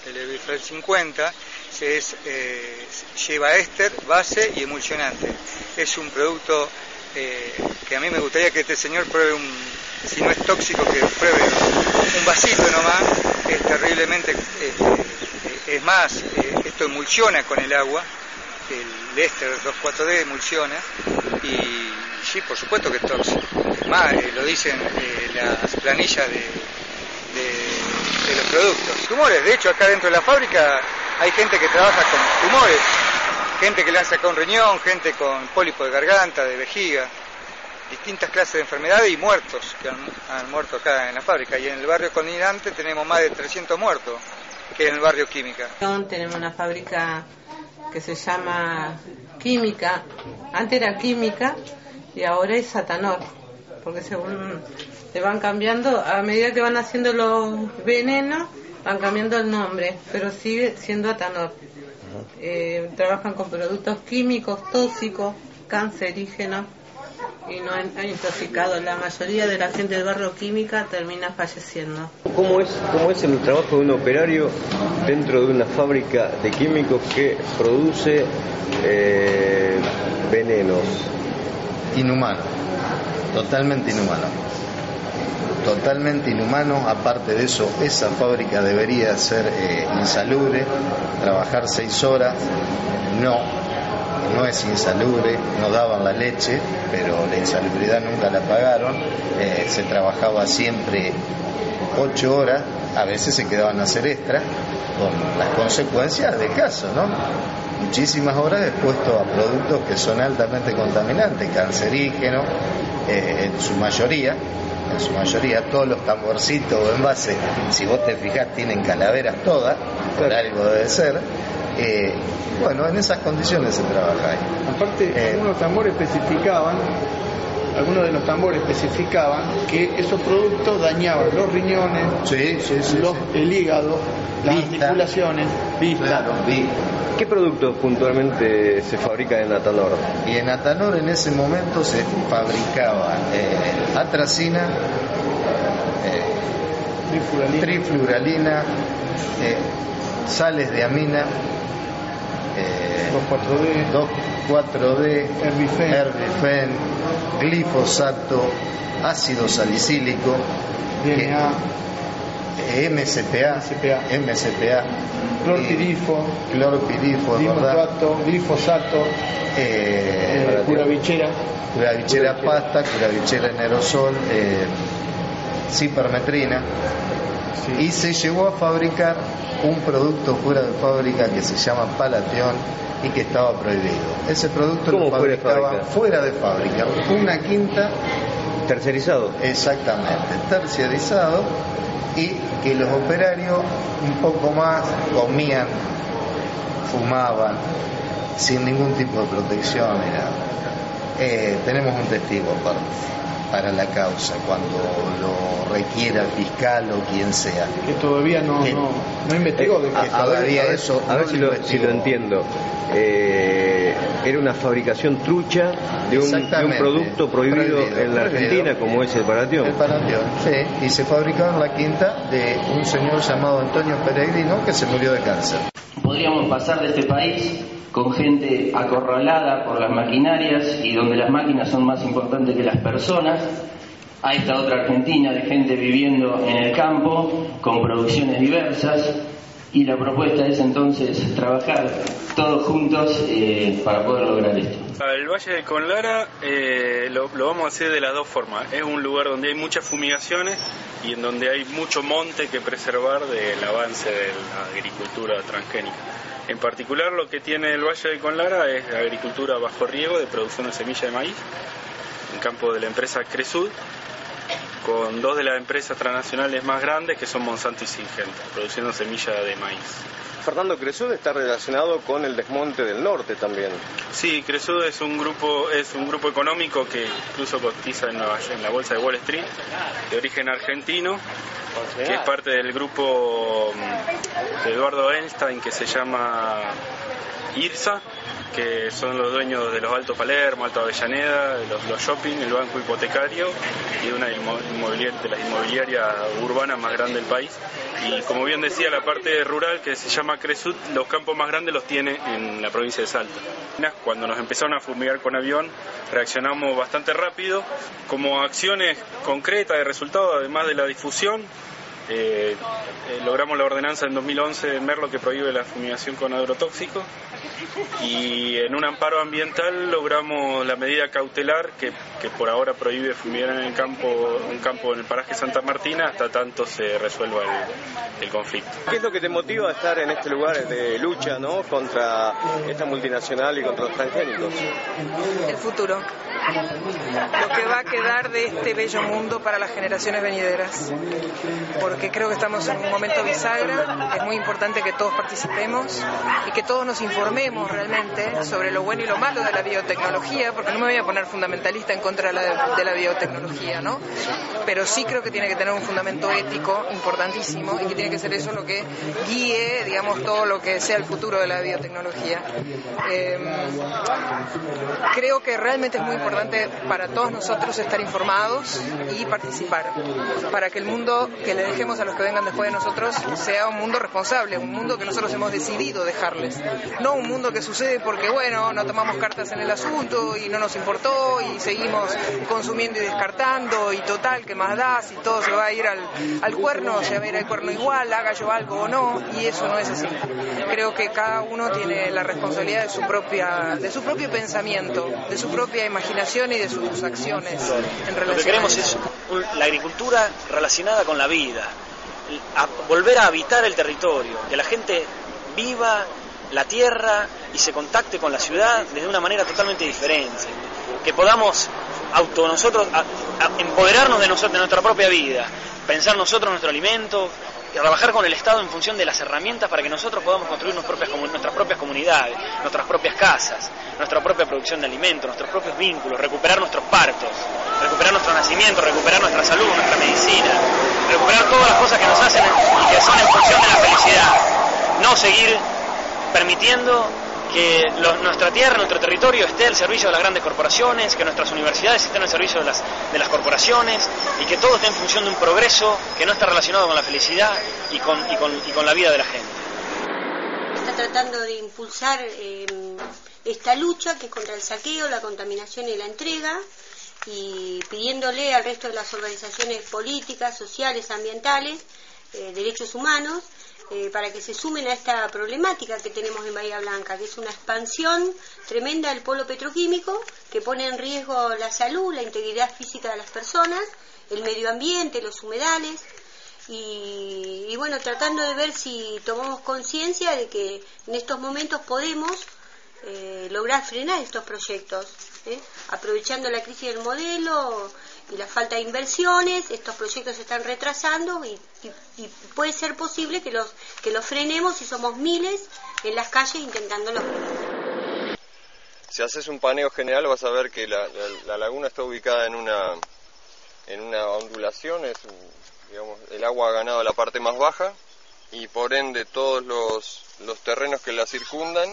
el Herbifren 50, lleva éster, base y emulsionante. Es un producto que a mí me gustaría que este señor pruebe si no es tóxico, que pruebe un vasito nomás. Es terriblemente, es más, esto emulsiona con el agua, el Ester 2,4-D emulsiona y sí, por supuesto que es tóxico. Más, lo dicen las planillas de los productos. Tumores, de hecho acá dentro de la fábrica hay gente que trabaja con tumores, gente que le han sacado un riñón, gente con pólipo de garganta, de vejiga, distintas clases de enfermedades y muertos que han muerto acá en la fábrica. Y en el barrio Condinante tenemos más de 300 muertos, que en el barrio Química. Tenemos una fábrica que se llama Química, antes era Química y ahora es Atanor, porque según le van cambiando, a medida que van haciendo los venenos, van cambiando el nombre, pero sigue siendo Atanor. Trabajan con productos químicos, tóxicos, cancerígenos y no han intoxicado. La mayoría de la gente del barrio Química termina falleciendo. ¿Cómo es el trabajo de un operario dentro de una fábrica de químicos que produce venenos? Inhumano, totalmente inhumano. Totalmente inhumano. Aparte de eso, esa fábrica debería ser insalubre, trabajar 6 horas. No es insalubre, no daban la leche, pero la insalubridad nunca la pagaron. Se trabajaba siempre 8 horas, a veces se quedaban a hacer extra, con las consecuencias del caso, ¿no? Muchísimas horas expuestos a productos que son altamente contaminantes, cancerígenos, en su mayoría todos los tamborcitos o envases, si vos te fijás, tienen calaveras todas, por algo debe ser. Bueno, en esas condiciones se trabaja ahí. Aparte, algunos de los tambores especificaban que esos productos dañaban los riñones, el hígado, las articulaciones, vista. Claro, ¿Qué productos puntualmente se fabrican en Atanor? Y en Atanor en ese momento se fabricaba atracina, trifluralina, sales de amina, 2,4-D, Herbifren, glifosato, ácido salicílico, MCPA, clorpirifo, glifosato, curabichera pasta, curabichera en aerosol, cipermetrina. Y se llegó a fabricar un producto fuera de fábrica que se llama Palation y que estaba prohibido. Ese producto lo fabricaba fuera de fábrica, una quinta. Tercerizado. Exactamente, terciarizado, y que los operarios un poco más comían, fumaban, sin ningún tipo de protección ni nada. Tenemos un testigo aparte. para la causa cuando lo requiera el fiscal o quien sea. Que todavía no investigó. A ver si lo entiendo. Era una fabricación trucha de un producto prohibido en la Argentina, como es el Paratión. El Paratión, sí, y se fabricaba en la quinta de un señor llamado Antonio Peregrino, que se murió de cáncer. Podríamos pasar de este país con gente acorralada por las maquinarias y donde las máquinas son más importantes que las personas, a esta otra Argentina de gente viviendo en el campo con producciones diversas, y la propuesta es entonces trabajar todos juntos para poder lograr esto. El Valle de Conlara lo vamos a hacer de las dos formas. Es un lugar donde hay muchas fumigaciones y en donde hay mucho monte que preservar del avance de la agricultura transgénica. En particular, lo que tiene el Valle de Conlara es agricultura bajo riego de producción de semilla de maíz, en campo de la empresa Cresud, con dos de las empresas transnacionales más grandes que son Monsanto y Syngenta, produciendo semilla de maíz. Fernando, Cresud está relacionado con el desmonte del norte también. Sí, Cresud es un grupo económico que incluso cotiza en la bolsa de Wall Street, de origen argentino, que es parte del grupo de Eduardo Einstein que se llama IRSA, que son los dueños de los Alto Palermo, Alto Avellaneda, de los shopping, el banco hipotecario y de una de las inmobiliarias urbanas más grandes del país. Y como bien decía, la parte rural que se llama Cresud, los campos más grandes los tiene en la provincia de Salta. Cuando nos empezaron a fumigar con avión, reaccionamos bastante rápido, como acciones concretas de resultado, además de la difusión. Logramos la ordenanza en 2011 en Merlo que prohíbe la fumigación con agrotóxicos, y en un amparo ambiental logramos la medida cautelar que por ahora prohíbe fumigar en un campo en el paraje Santa Martina hasta tanto se resuelva el conflicto. ¿Qué es lo que te motiva a estar en este lugar de lucha, ¿no?, contra esta multinacional y contra los transgénicos? El futuro, lo que va a quedar de este bello mundo para las generaciones venideras, porque creo que estamos en un momento bisagra. Es muy importante que todos participemos y que todos nos informemos realmente sobre lo bueno y lo malo de la biotecnología, porque no me voy a poner fundamentalista en contra de la biotecnología, ¿no? Pero sí creo que tiene que tener un fundamento ético importantísimo y que tiene que ser eso lo que guíe, digamos, todo lo que sea el futuro de la biotecnología. Creo que realmente es muy importante para todos nosotros estar informados y participar, para que el mundo que le dejemos a los que vengan después de nosotros sea un mundo responsable, un mundo que nosotros hemos decidido dejarles, no un mundo que sucede porque, bueno, no tomamos cartas en el asunto y no nos importó y seguimos consumiendo y descartando y total, ¿qué más da? Si todo se va a ir al cuerno, se va a ir al cuerno igual, haga yo algo o no, y eso no es así. Creo que cada uno tiene la responsabilidad de su propio pensamiento, de su propia imaginación y de sus acciones en relación. Lo que queremos es la agricultura relacionada con la vida, volver a habitar el territorio, que la gente viva la tierra y se contacte con la ciudad desde una manera totalmente diferente, que podamos nosotros empoderarnos de nuestra propia vida, pensar nosotros nuestro alimento, y trabajar con el Estado en función de las herramientas para que nosotros podamos construir nuestras propias comunidades, nuestras propias casas, nuestra propia producción de alimentos, nuestros propios vínculos, recuperar nuestros partos, recuperar nuestro nacimiento, recuperar nuestra salud, nuestra medicina, recuperar todas las cosas que nos hacen y que son en función de la felicidad. No seguir permitiendo que nuestra tierra, nuestro territorio esté al servicio de las grandes corporaciones, que nuestras universidades estén al servicio de las corporaciones y que todo esté en función de un progreso que no está relacionado con la felicidad y con la vida de la gente. Está tratando de impulsar esta lucha que es contra el saqueo, la contaminación y la entrega, y pidiéndole al resto de las organizaciones políticas, sociales, ambientales, derechos humanos, para que se sumen a esta problemática que tenemos en Bahía Blanca, que es una expansión tremenda del polo petroquímico que pone en riesgo la salud, la integridad física de las personas, el medio ambiente, los humedales, y bueno, tratando de ver si tomamos conciencia de que en estos momentos podemos lograr frenar estos proyectos, aprovechando la crisis del modelo y la falta de inversiones. Estos proyectos se están retrasando y puede ser posible que los frenemos si somos miles en las calles intentándolo Si haces un paneo general vas a ver que la laguna está ubicada en una en una ondulación, digamos, el agua ha ganado la parte más baja y por ende todos los terrenos que la circundan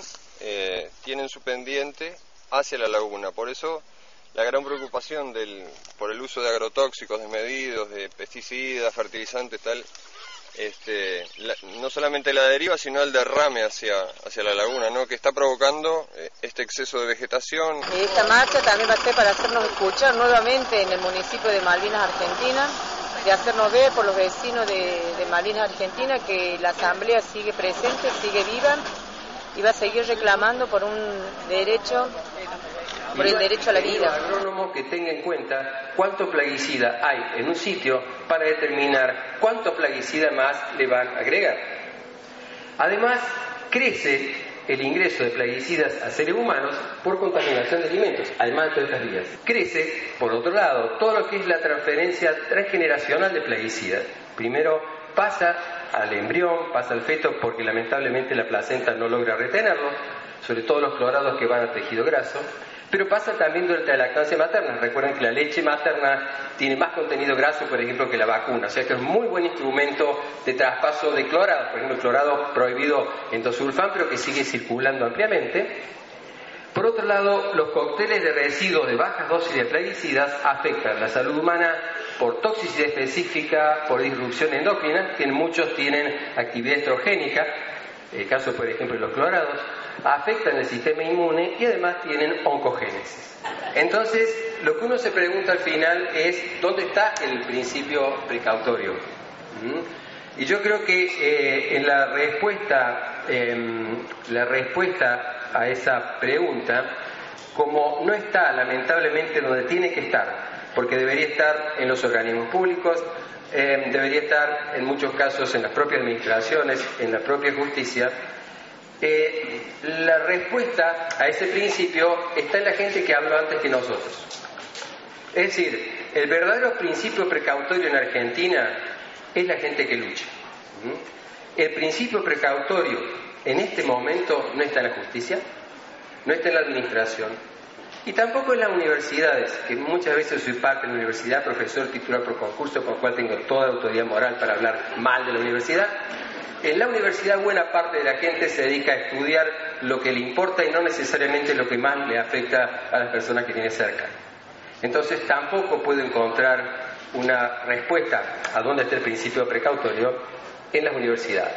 tienen su pendiente hacia la laguna. Por eso la gran preocupación por el uso de agrotóxicos desmedidos, de pesticidas, fertilizantes, tal, no solamente la deriva, sino el derrame hacia la laguna, ¿no? Que está provocando este exceso de vegetación. Esta marcha también va a ser para hacernos escuchar nuevamente en el municipio de Malvinas, Argentina, de hacernos ver por los vecinos de Malvinas, Argentina, que la asamblea sigue presente, sigue viva y va a seguir reclamando por un derecho, por el derecho a la vida. El agrónomo que tenga en cuenta cuánto plaguicida hay en un sitio para determinar cuánto plaguicida más le van a agregar. Además, crece el ingreso de plaguicidas a seres humanos por contaminación de alimentos, además de todas estas vías. Crece, por otro lado, todo lo que es la transferencia transgeneracional de plaguicidas. Primero pasa al embrión, pasa al feto, porque lamentablemente la placenta no logra retenerlo, sobre todo los clorados que van al tejido graso, pero pasa también durante la lactancia materna. Recuerden que la leche materna tiene más contenido graso, por ejemplo, que la vacuna, o sea que es un muy buen instrumento de traspaso de clorados, por ejemplo, el clorado prohibido en Tosulfán, pero que sigue circulando ampliamente. Por otro lado, los cócteles de residuos de bajas dosis de plaguicidas afectan la salud humana por toxicidad específica, por disrupción endocrina, que muchos tienen actividad estrogénica, el caso por ejemplo de los clorados, afectan el sistema inmune y además tienen oncogénesis. Entonces, lo que uno se pregunta al final es ¿dónde está el principio precautorio? Y yo creo que en la respuesta a esa pregunta, como no está lamentablemente donde tiene que estar, porque debería estar en los organismos públicos, debería estar en muchos casos en las propias administraciones, en la propia justicia, la respuesta a ese principio está en la gente que habló antes que nosotros. Es decir, el verdadero principio precautorio en Argentina es la gente que lucha. El principio precautorio en este momento no está en la justicia, no está en la administración y tampoco en las universidades, que muchas veces soy parte de la universidad, profesor titular por concurso, con el cual tengo toda autoridad moral para hablar mal de la universidad. En la universidad buena parte de la gente se dedica a estudiar lo que le importa y no necesariamente lo que más le afecta a las personas que tiene cerca. Entonces tampoco puedo encontrar una respuesta a dónde está el principio precautorio en las universidades.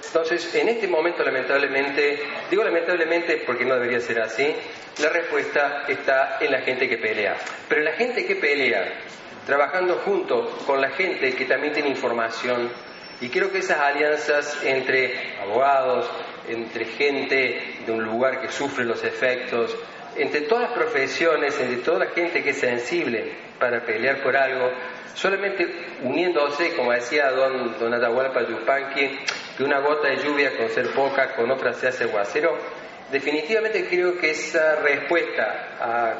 Entonces, en este momento lamentablemente, digo lamentablemente porque no debería ser así, la respuesta está en la gente que pelea. Pero la gente que pelea, trabajando junto con la gente que también tiene información, y creo que esas alianzas entre abogados, entre gente de un lugar que sufre los efectos, entre todas las profesiones, entre toda la gente que es sensible para pelear por algo, solamente uniéndose, como decía don Atahualpa Yupanqui, que una gota de lluvia con ser poca, con otra se hace aguacero. Definitivamente creo que esa respuesta a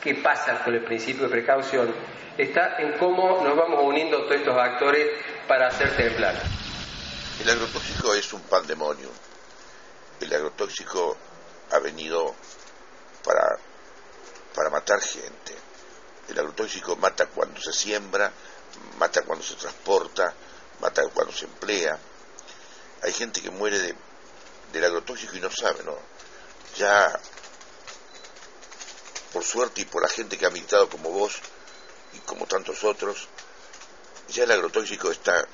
qué pasa con el principio de precaución está en cómo nos vamos uniendo todos estos actores para hacer temblar. El agrotóxico es un pandemonium. El agrotóxico ha venido para matar gente. El agrotóxico mata cuando se siembra, mata cuando se transporta, mata cuando se emplea. Hay gente que muere del agrotóxico y no sabe, ¿no? Ya, por suerte y por la gente que ha militado como vos y como tantos otros, ya el agrotóxico está,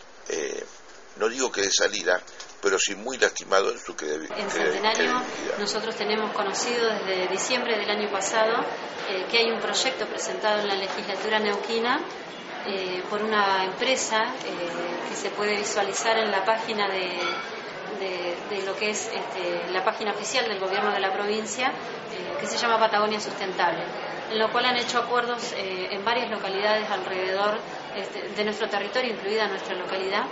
no digo que de salida, pero sí muy lastimado en su credibilidad. En Centenario nosotros tenemos conocido desde diciembre del año pasado que hay un proyecto presentado en la legislatura neuquina por una empresa que se puede visualizar en la página de lo que es la página oficial del gobierno de la provincia, que se llama Patagonia Sustentable, en lo cual han hecho acuerdos en varias localidades alrededor de nuestro territorio, incluida nuestra localidad,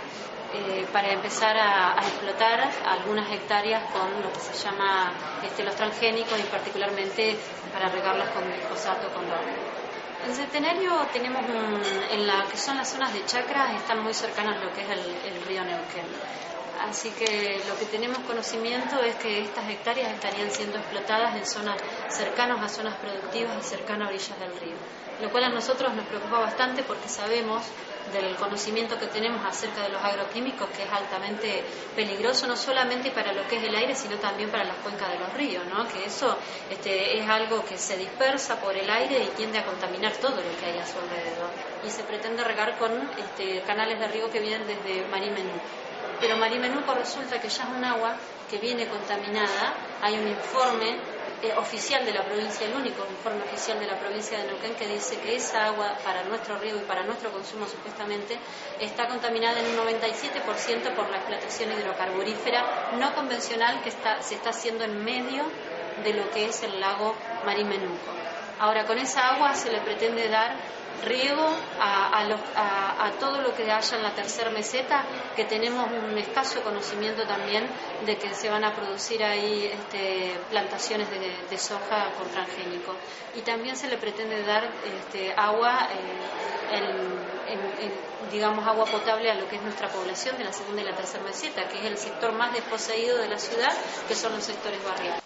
para empezar a explotar algunas hectáreas con lo que se llama los transgénicos y particularmente para regarlas con glifosato, con roble. En Centenario tenemos en la que son las zonas de chacras, están muy cercanas a lo que es el río Neuquén. Así que lo que tenemos conocimiento es que estas hectáreas estarían siendo explotadas en zonas cercanas a zonas productivas y cercanas a orillas del río, lo cual a nosotros nos preocupa bastante porque sabemos del conocimiento que tenemos acerca de los agroquímicos, que es altamente peligroso no solamente para lo que es el aire, sino también para las cuencas de los ríos, ¿no? Que eso es algo que se dispersa por el aire y tiende a contaminar todo lo que hay a su alrededor. Y se pretende regar con canales de riego que vienen desde Marimenuco. Pero Marimenuco resulta que ya es un agua que viene contaminada. Hay un informe oficial de la provincia, el único informe oficial de la provincia de Neuquén, que dice que esa agua para nuestro riego y para nuestro consumo supuestamente está contaminada en un 97% por la explotación hidrocarburífera no convencional que se está haciendo en medio de lo que es el lago Marimenuco. Ahora, con esa agua se le pretende dar riego a todo lo que haya en la tercera meseta, que tenemos un escaso conocimiento también de que se van a producir ahí plantaciones de soja con transgénico. Y también se le pretende dar agua, digamos agua potable a lo que es nuestra población de la segunda y la tercera meseta, que es el sector más desposeído de la ciudad, que son los sectores barriales.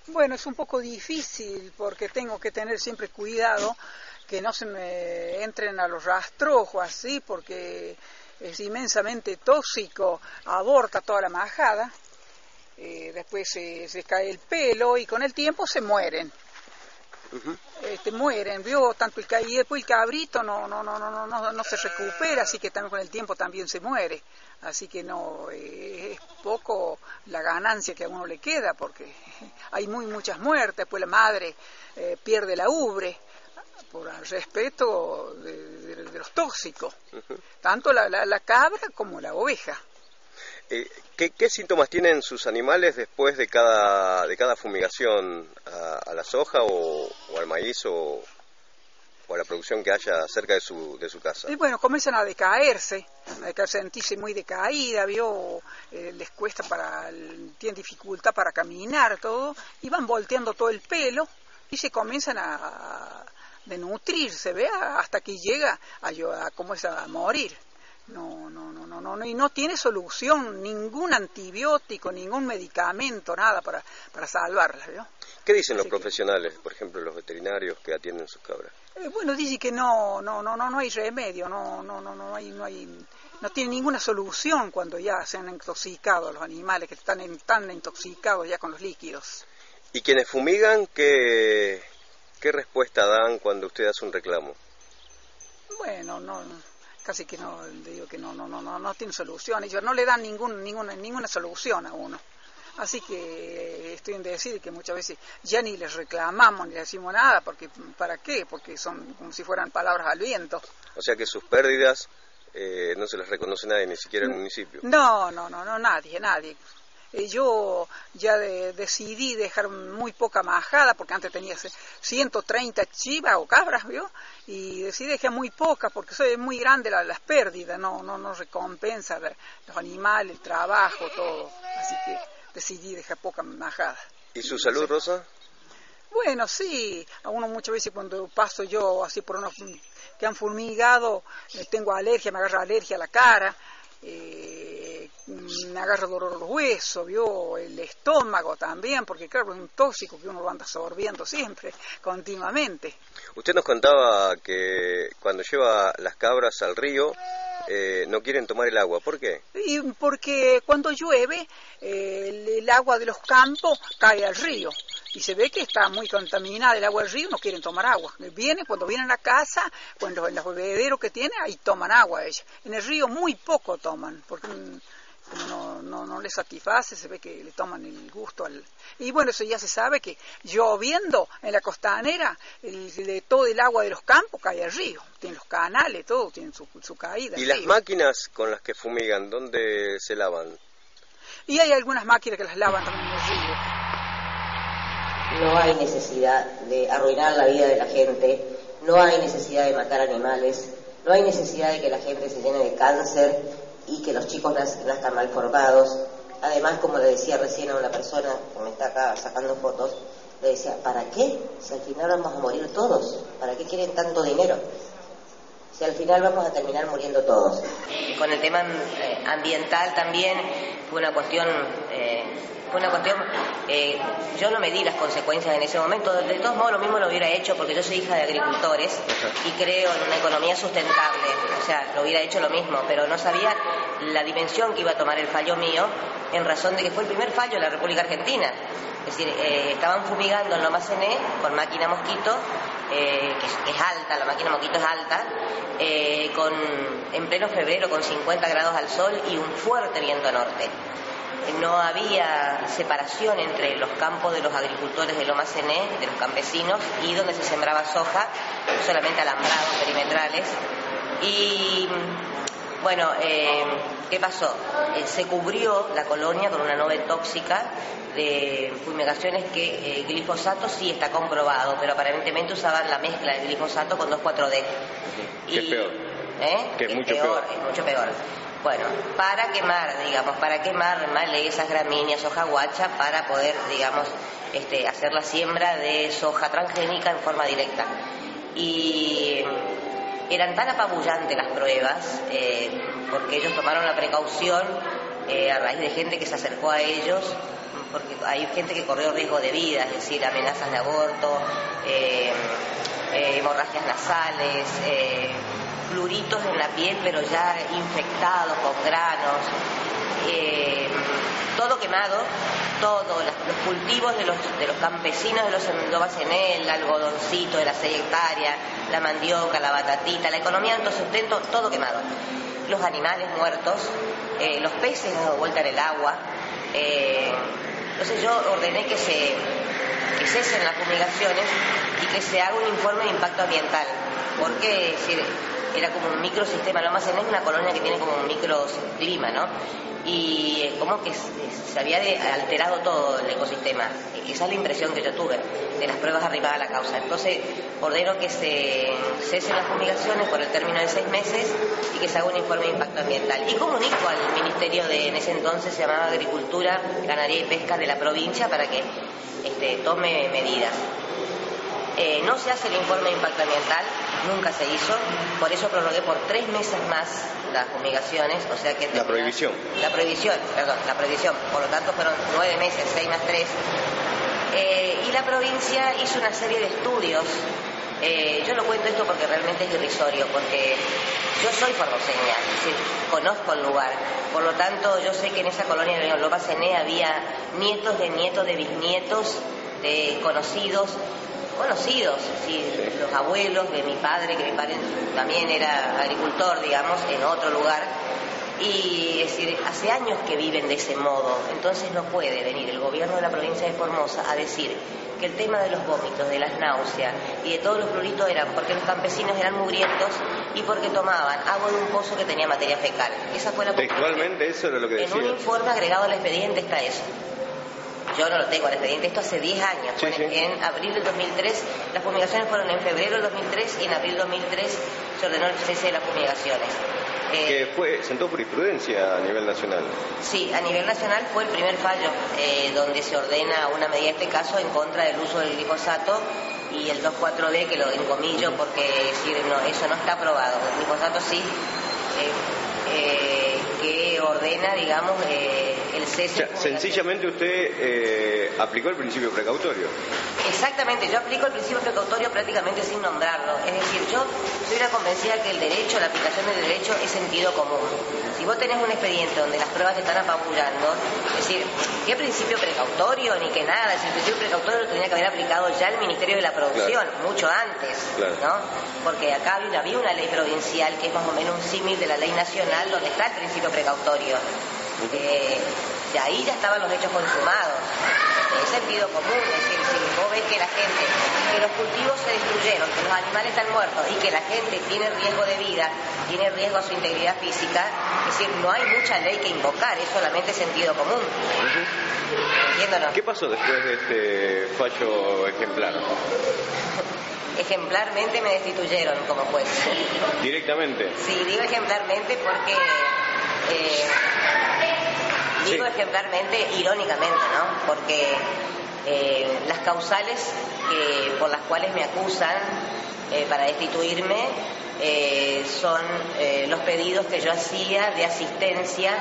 Bueno, es un poco difícil porque tengo que tener siempre cuidado que no se me entren a los rastrojos así, porque es inmensamente tóxico, aborta toda la majada, después se cae el pelo y con el tiempo se mueren. Mueren, vio, tanto y después el cabrito no se recupera, así que también con el tiempo también se muere. Así que no, es poco la ganancia que a uno le queda, porque hay muchas muertes, pues la madre pierde la ubre por el respeto de los tóxicos, tanto la cabra como la oveja. ¿Qué síntomas tienen sus animales después de cada fumigación a la soja o al maíz o a la producción que haya cerca de su casa? Y bueno, comienzan a decaerse, sentirse muy decaída, vio, les cuesta tienen dificultad para caminar, todo, y van volteando todo el pelo y se comienzan a denutrirse, vea, hasta que llega a morir. No, y no tiene solución, ningún antibiótico, ningún medicamento, nada para salvarla, ¿vio? ¿Qué dicen los profesionales, por ejemplo los veterinarios que atienden sus cabras? Bueno, dicen que no hay remedio, no tiene ninguna solución cuando ya se han intoxicado los animales, que están tan intoxicados ya con los líquidos. ¿Y quienes fumigan, qué respuesta dan cuando usted hace un reclamo? Bueno, casi que no, le digo que no tiene solución, ellos no le dan ninguna solución a uno. Así que estoy en decir que muchas veces ya ni les reclamamos ni les decimos nada, porque ¿para qué? Porque son como si fueran palabras al viento. O sea que sus pérdidas no se las reconoce nadie, ni siquiera el municipio. No, nadie. Yo ya decidí dejar muy poca majada, porque antes tenía 130 chivas o cabras, ¿vio? Y decidí dejar muy poca, porque soy muy grande las pérdidas, no recompensa los animales, el trabajo, todo. Así que decidí dejar poca majada. ¿Y su salud, Rosa? Bueno, sí, a uno muchas veces cuando paso yo así por unos que han fumigado, tengo alergia, me agarra alergia a la cara, me agarra dolor a los huesos, vio, el estómago también, porque claro, es un tóxico que uno lo anda absorbiendo siempre, continuamente. Usted nos contaba que cuando lleva las cabras al río no quieren tomar el agua, ¿por qué? Y porque cuando llueve el agua de los campos cae al río y se ve que está muy contaminada el agua del río, no quieren tomar agua. Cuando vienen a la casa, cuando en los bebederos que tienen, ahí toman agua ellos. En el río muy poco toman, porque no les satisface, se ve que le toman el gusto y bueno, eso ya se sabe que lloviendo en la costanera, todo el agua de los campos cae al río, tienen los canales, todo tienen su caída. ¿Y las máquinas con las que fumigan, dónde se lavan? Y hay algunas máquinas que las lavan también en el río. No hay necesidad de arruinar la vida de la gente, no hay necesidad de matar animales, no hay necesidad de que la gente se llene de cáncer y que los chicos nazcan mal formados. Además, como le decía recién a una persona que me está acá sacando fotos, le decía, ¿para qué? Si al final vamos a morir todos, ¿para qué quieren tanto dinero? si al final vamos a terminar muriendo todos? Con el tema ambiental también fue una cuestión, yo no me di las consecuencias en ese momento. De todos modos lo mismo lo hubiera hecho porque yo soy hija de agricultores y creo en una economía sustentable, o sea, lo hubiera hecho lo mismo, pero no sabía la dimensión que iba a tomar el fallo mío, en razón de que fue el primer fallo de la República Argentina. Es decir, estaban fumigando en Lomas Cené con máquina mosquito, que es alta, la máquina mosquito es alta, en pleno febrero con 50 grados al sol y un fuerte viento norte. No había separación entre los campos de los agricultores de Lomas Cené, de los campesinos, y donde se sembraba soja, solamente alambrados perimetrales. Y bueno, ¿qué pasó? Se cubrió la colonia con una nube tóxica de fumigaciones que glifosato sí está comprobado, pero aparentemente usaban la mezcla de glifosato con 2,4-D. Que es peor. Que es mucho peor. Es mucho peor. Bueno, para quemar esas gramíneas, soja guacha, para poder, digamos, hacer la siembra de soja transgénica en forma directa. Y eran tan apabullantes las pruebas, porque ellos tomaron la precaución a raíz de gente que se acercó a ellos, porque hay gente que corrió riesgo de vida, es decir, amenazas de aborto, hemorragias nasales, pluritos en la piel, pero ya infectados con granos, todo quemado, los cultivos de los campesinos de los Lomas Cené, el algodoncito de las 6 hectáreas, la mandioca, la batatita, la economía en sustento, todo quemado. Los animales muertos, los peces dando vuelta en el agua. Entonces yo ordené que cesen las fumigaciones y que se haga un informe de impacto ambiental, porque era como un microsistema. Lomas Cené es una colonia que tiene como un microclima, ¿no? Y como que se había alterado todo el ecosistema. Esa es la impresión que yo tuve de las pruebas arribadas a la causa. Entonces ordeno que se cesen las fumigaciones por el término de 6 meses y que se haga un informe de impacto ambiental. Y comunico al ministerio en ese entonces se llamaba Agricultura, Ganadería y Pesca de la provincia para que tome medidas. No se hace el informe de impacto ambiental, nunca se hizo, por eso prorrogué por 3 meses más las fumigaciones, o sea que... La prohibición, por lo tanto fueron 9 meses, 6 más 3. Y la provincia hizo una serie de estudios, yo lo cuento esto porque realmente es irrisorio, porque yo soy formoseña, es decir, conozco el lugar, por lo tanto yo sé que en esa colonia de Lomas Cené había nietos de bisnietos, de conocidos, sí, los abuelos de mi padre, que mi padre también era agricultor, digamos, en otro lugar, y es decir, hace años que viven de ese modo. Entonces no puede venir el gobierno de la provincia de Formosa a decir que el tema de los vómitos, de las náuseas y de todos los pruritos eran porque los campesinos eran mugrientos y porque tomaban agua de un pozo que tenía materia fecal. Esa fue la textualmente, eso era lo que decía. En un informe agregado al expediente está eso. Yo no lo tengo el expediente, esto hace 10 años. Sí, sí. En abril del 2003, las fumigaciones fueron en febrero del 2003 y en abril del 2003 se ordenó el cese de las fumigaciones. Que sentó jurisprudencia a nivel nacional. Sí, a nivel nacional fue el primer fallo donde se ordena una medida, en este caso, en contra del uso del glifosato y el 2,4-D, que lo encomillo porque eso no está aprobado. El glifosato sí, que ordena, digamos, el cese. O sea, sencillamente usted aplicó el principio precautorio. Exactamente, yo aplico el principio precautorio prácticamente sin nombrarlo. Es decir, yo soy una convencida que el derecho, la aplicación del derecho es sentido común. Si vos tenés un expediente donde las pruebas te están apabullando, es decir, ¿qué principio precautorio? Ni que nada, el principio precautorio lo tenía que haber aplicado ya el Ministerio de la Producción, claro, mucho antes, claro, ¿no? Porque acá había una ley provincial que es más o menos un símil de la ley nacional donde está el principio precautorio. De ahí ya estaban los hechos consumados. Es sentido común, es decir, si vos ves que la gente, que los cultivos se destruyeron, que los animales están muertos y que la gente tiene riesgo de vida, tiene riesgo a su integridad física, es decir, no hay mucha ley que invocar, es solamente sentido común. ¿Entiéndonos? ¿Qué pasó después de este fallo ejemplar? Ejemplarmente me destituyeron como juez. ¿Directamente? Sí, digo ejemplarmente porque... Digo ejemplarmente, irónicamente, ¿no? Porque las causales por las cuales me acusan para destituirme son los pedidos que yo hacía de asistencia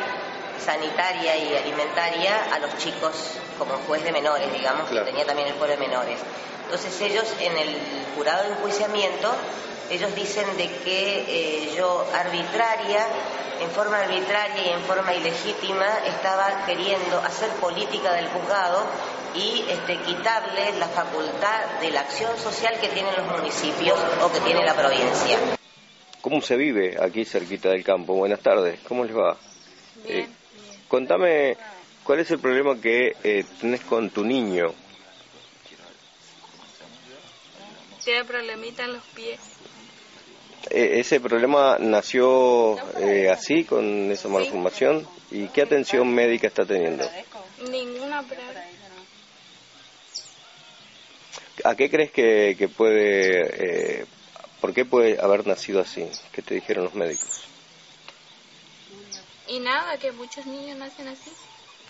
sanitaria y alimentaria a los chicos como juez de menores, digamos, claro, que tenía también el foro de menores. Entonces ellos en el jurado de enjuiciamiento, ellos dicen de que yo en forma arbitraria y en forma ilegítima estaba queriendo hacer política del juzgado y quitarle la facultad de la acción social que tienen los municipios o que tiene la provincia. ¿Cómo se vive aquí cerquita del campo? Buenas tardes, ¿cómo les va? Bien. Contame, ¿cuál es el problema que tenés con tu niño? Tiene problemita en los pies. ¿Ese problema nació así, con esa malformación? ¿Y qué atención médica está teniendo? Ninguna prueba. ¿A qué crees que puede... ¿por qué puede haber nacido así? ¿Qué te dijeron los médicos? Y nada, que muchos niños nacen así.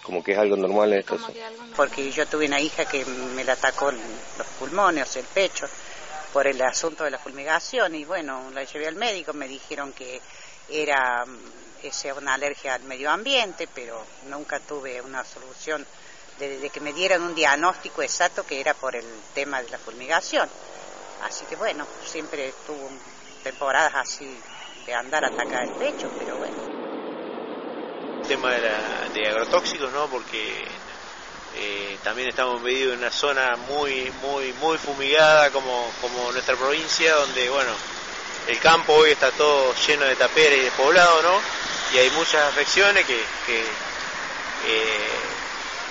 Como que es algo normal en esto. Porque yo tuve una hija que me la atacó los pulmones, el pecho, por el asunto de la fumigación, y bueno, la llevé al médico, me dijeron que era una alergia al medio ambiente, pero nunca tuve una solución de que me dieran un diagnóstico exacto que era por el tema de la fumigación. Así que bueno, siempre tuvo temporadas así de andar a atacar el pecho, pero bueno. El tema de agrotóxicos, ¿no? Porque también estamos medidos en una zona muy fumigada como nuestra provincia, donde bueno, el campo hoy está todo lleno de taperas y de poblado, ¿no? Y hay muchas afecciones que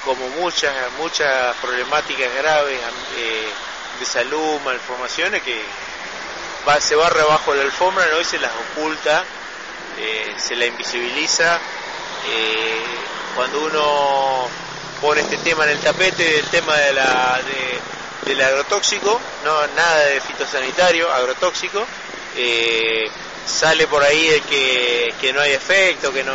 como muchas problemáticas graves de salud, malformaciones que se barre abajo de la alfombra, ¿no? Y se las oculta, se la invisibiliza. Cuando uno pone este tema en el tapete, el tema del agrotóxico, no nada de fitosanitario, agrotóxico, sale por ahí de que no hay efecto, que no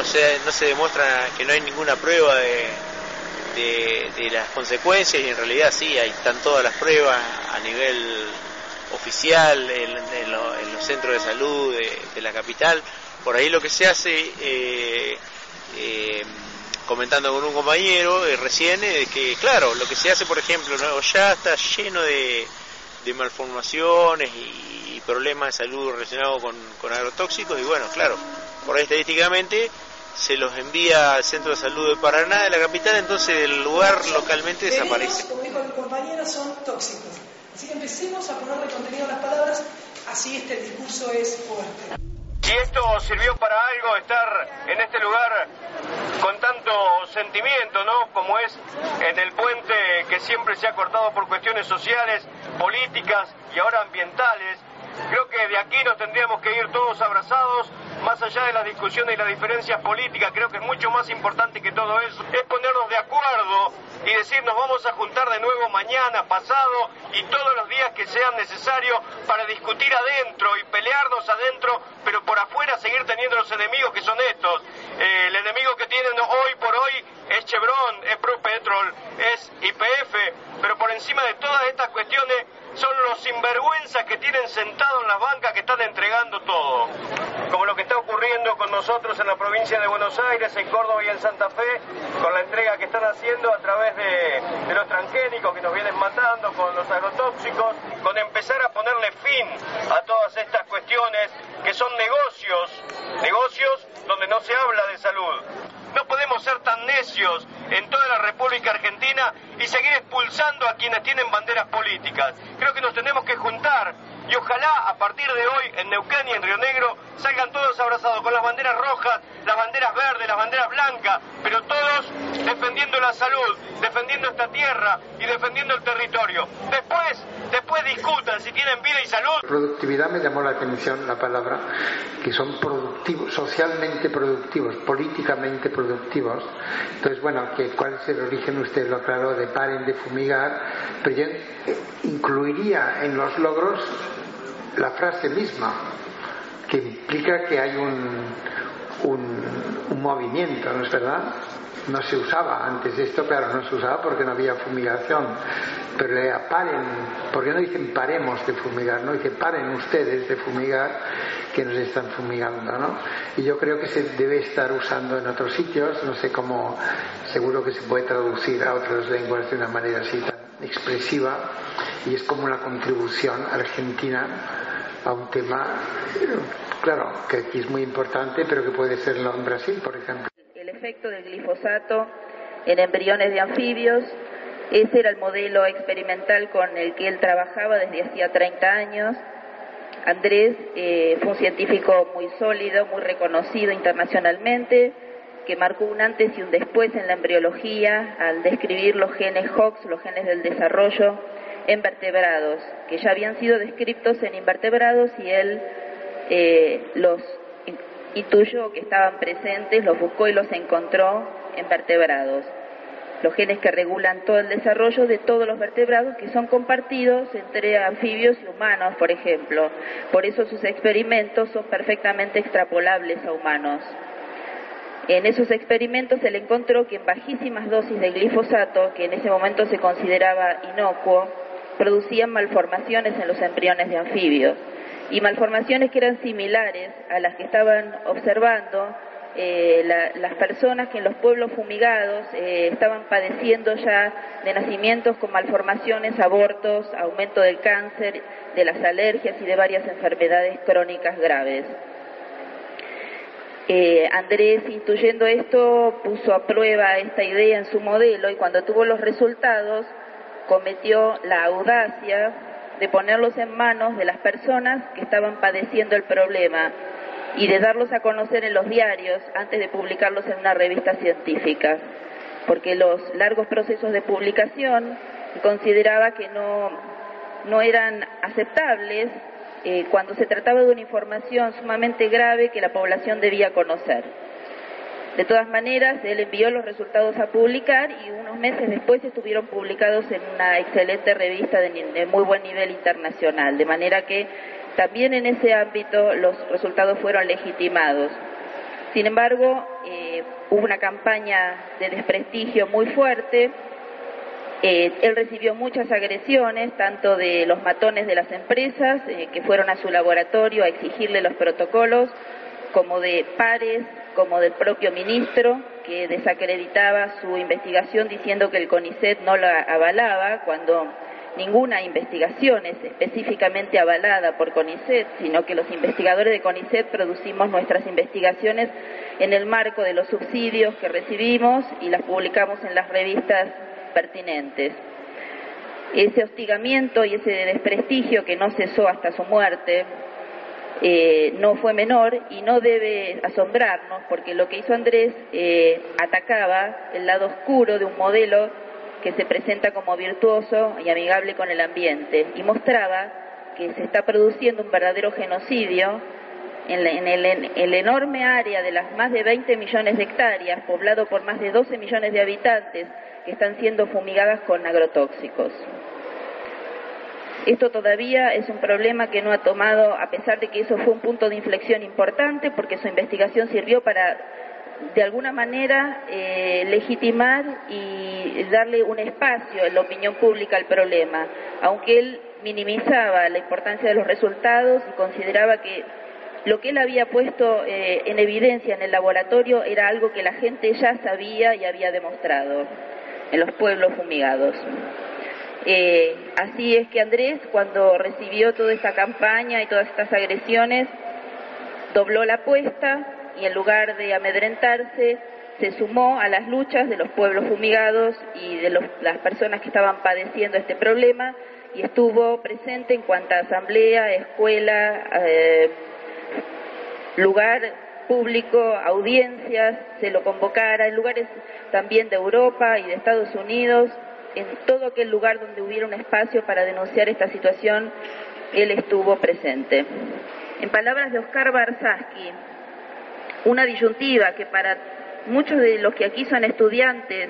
se demuestra, que no hay ninguna prueba de las consecuencias, y en realidad sí, ahí están todas las pruebas a nivel oficial en los centros de salud de la capital. Por ahí lo que se hace, comentando con un compañero recién, es que claro, lo que se hace, por ejemplo, ¿no? Ya está lleno de malformaciones y problemas de salud relacionados con agrotóxicos, y bueno, claro, por ahí estadísticamente se los envía al centro de salud de Paraná, de la capital, entonces el lugar localmente desaparece. Como dijo el compañero, son tóxicos. Así que empecemos a ponerle contenido a las palabras, así el discurso es fuerte. Si esto sirvió para algo, estar en este lugar con tanto sentimiento, ¿no? Como es en el puente que siempre se ha cortado por cuestiones sociales, políticas y ahora ambientales, creo que de aquí nos tendríamos que ir todos abrazados, más allá de las discusiones y las diferencias políticas. Creo que es mucho más importante que todo eso, es ponernos de acuerdo y decir nos vamos a juntar de nuevo mañana, pasado y todos los días que sean necesarios para discutir adentro y pelearnos adentro, pero por afuera seguir teniendo los enemigos que son estos. El enemigo que tienen hoy por hoy es Chevron, es Propetrol, es YPF, pero por encima de todas estas cuestiones son los sinvergüenzas que tienen sentados en las bancas que están entregando todo. Como lo que está ocurriendo con nosotros en la provincia de Buenos Aires, en Córdoba y en Santa Fe, con la entrega que están haciendo a través de los transgénicos que nos vienen matando, con los agrotóxicos, con empezar a ponerle fin a todas estas cuestiones que son negocios donde no se habla de salud. No podemos ser tan necios en toda la República Argentina y seguir expulsando a quienes tienen banderas políticas. Creo que nos tenemos que juntar y ojalá a partir de hoy en Neuquén y en Río Negro salgan todos abrazados con las banderas rojas, las banderas verdes, las banderas blancas, pero todos defendiendo la salud, defendiendo esta tierra y defendiendo el territorio. Después discutan si tienen vida y salud. Productividad me llamó la atención la palabra, que son productivos, socialmente productivos, políticamente productivos. Entonces, bueno, ¿cuál es el origen? Usted lo aclaró, de paren de fumigar, pero yo incluiría en los logros la frase misma, que implica que hay un movimiento, ¿no es verdad? No se usaba antes de esto, claro, no se usaba porque no había fumigación, pero le paren, porque no dicen paremos de fumigar, no dicen paren ustedes de fumigar, que nos están fumigando, ¿no? Y yo creo que se debe estar usando en otros sitios, no sé cómo, seguro que se puede traducir a otras lenguas de una manera así tan expresiva, y es como una contribución argentina a un tema, claro, que aquí es muy importante, pero que puede serlo en Brasil, por ejemplo. El efecto del glifosato en embriones de anfibios, ese era el modelo experimental con el que él trabajaba desde hacía 30 años. Andrés fue un científico muy sólido, muy reconocido internacionalmente, que marcó un antes y un después en la embriología al describir los genes Hox, los genes del desarrollo, en vertebrados, que ya habían sido descritos en invertebrados y él los intuyó que estaban presentes, los buscó y los encontró en vertebrados. Los genes que regulan todo el desarrollo de todos los vertebrados, que son compartidos entre anfibios y humanos, por ejemplo. Por eso sus experimentos son perfectamente extrapolables a humanos. En esos experimentos se le encontró que en bajísimas dosis de glifosato, que en ese momento se consideraba inocuo, producían malformaciones en los embriones de anfibios. Y malformaciones que eran similares a las que estaban observando las personas que en los pueblos fumigados estaban padeciendo ya de nacimientos con malformaciones, abortos, aumento del cáncer, de las alergias y de varias enfermedades crónicas graves. Andrés, intuyendo esto, puso a prueba esta idea en su modelo y cuando tuvo los resultados cometió la audacia de ponerlos en manos de las personas que estaban padeciendo el problema y de darlos a conocer en los diarios antes de publicarlos en una revista científica, porque los largos procesos de publicación consideraba que no eran aceptables cuando se trataba de una información sumamente grave que la población debía conocer. De todas maneras, él envió los resultados a publicar y unos meses después estuvieron publicados en una excelente revista de muy buen nivel internacional, de manera que también en ese ámbito los resultados fueron legitimados. Sin embargo, hubo una campaña de desprestigio muy fuerte. Él recibió muchas agresiones, tanto de los matones de las empresas que fueron a su laboratorio a exigirle los protocolos, como de pares, como del propio ministro, que desacreditaba su investigación diciendo que el CONICET no la avalaba, cuando ninguna investigación es específicamente avalada por CONICET, sino que los investigadores de CONICET producimos nuestras investigaciones en el marco de los subsidios que recibimos y las publicamos en las revistas pertinentes. Ese hostigamiento y ese desprestigio que no cesó hasta su muerte no fue menor y no debe asombrarnos, porque lo que hizo Andrés atacaba el lado oscuro de un modelo que se presenta como virtuoso y amigable con el ambiente y mostraba que se está produciendo un verdadero genocidio en el enorme área de las más de 20 millones de hectáreas, poblado por más de 12 millones de habitantes, que están siendo fumigadas con agrotóxicos. Esto todavía es un problema que no ha tomado, a pesar de que eso fue un punto de inflexión importante, porque su investigación sirvió para, de alguna manera, legitimar y darle un espacio en la opinión pública al problema, aunque él minimizaba la importancia de los resultados y consideraba que lo que él había puesto en evidencia en el laboratorio era algo que la gente ya sabía y había demostrado en los pueblos fumigados. Así es que Andrés, cuando recibió toda esta campaña y todas estas agresiones, dobló la apuesta y en lugar de amedrentarse, se sumó a las luchas de los pueblos fumigados y de las personas que estaban padeciendo este problema y estuvo presente en cuanta asamblea, escuela, lugar público, audiencias, se lo convocara en lugares también de Europa y de Estados Unidos. En todo aquel lugar donde hubiera un espacio para denunciar esta situación, él estuvo presente. En palabras de Oscar Barsaski, una disyuntiva que para muchos de los que aquí son estudiantes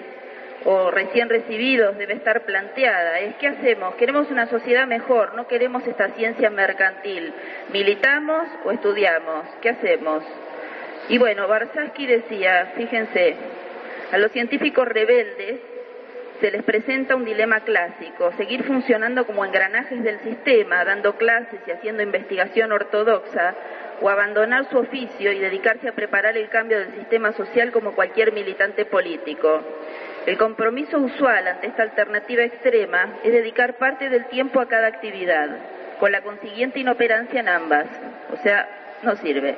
o recién recibidos debe estar planteada es: ¿qué hacemos? Queremos una sociedad mejor, no queremos esta ciencia mercantil. ¿Militamos o estudiamos? ¿Qué hacemos? Y bueno, Barsaski decía, fíjense, a los científicos rebeldes se les presenta un dilema clásico: seguir funcionando como engranajes del sistema, dando clases y haciendo investigación ortodoxa, o abandonar su oficio y dedicarse a preparar el cambio del sistema social como cualquier militante político. El compromiso usual ante esta alternativa extrema es dedicar parte del tiempo a cada actividad, con la consiguiente inoperancia en ambas, o sea, no sirve.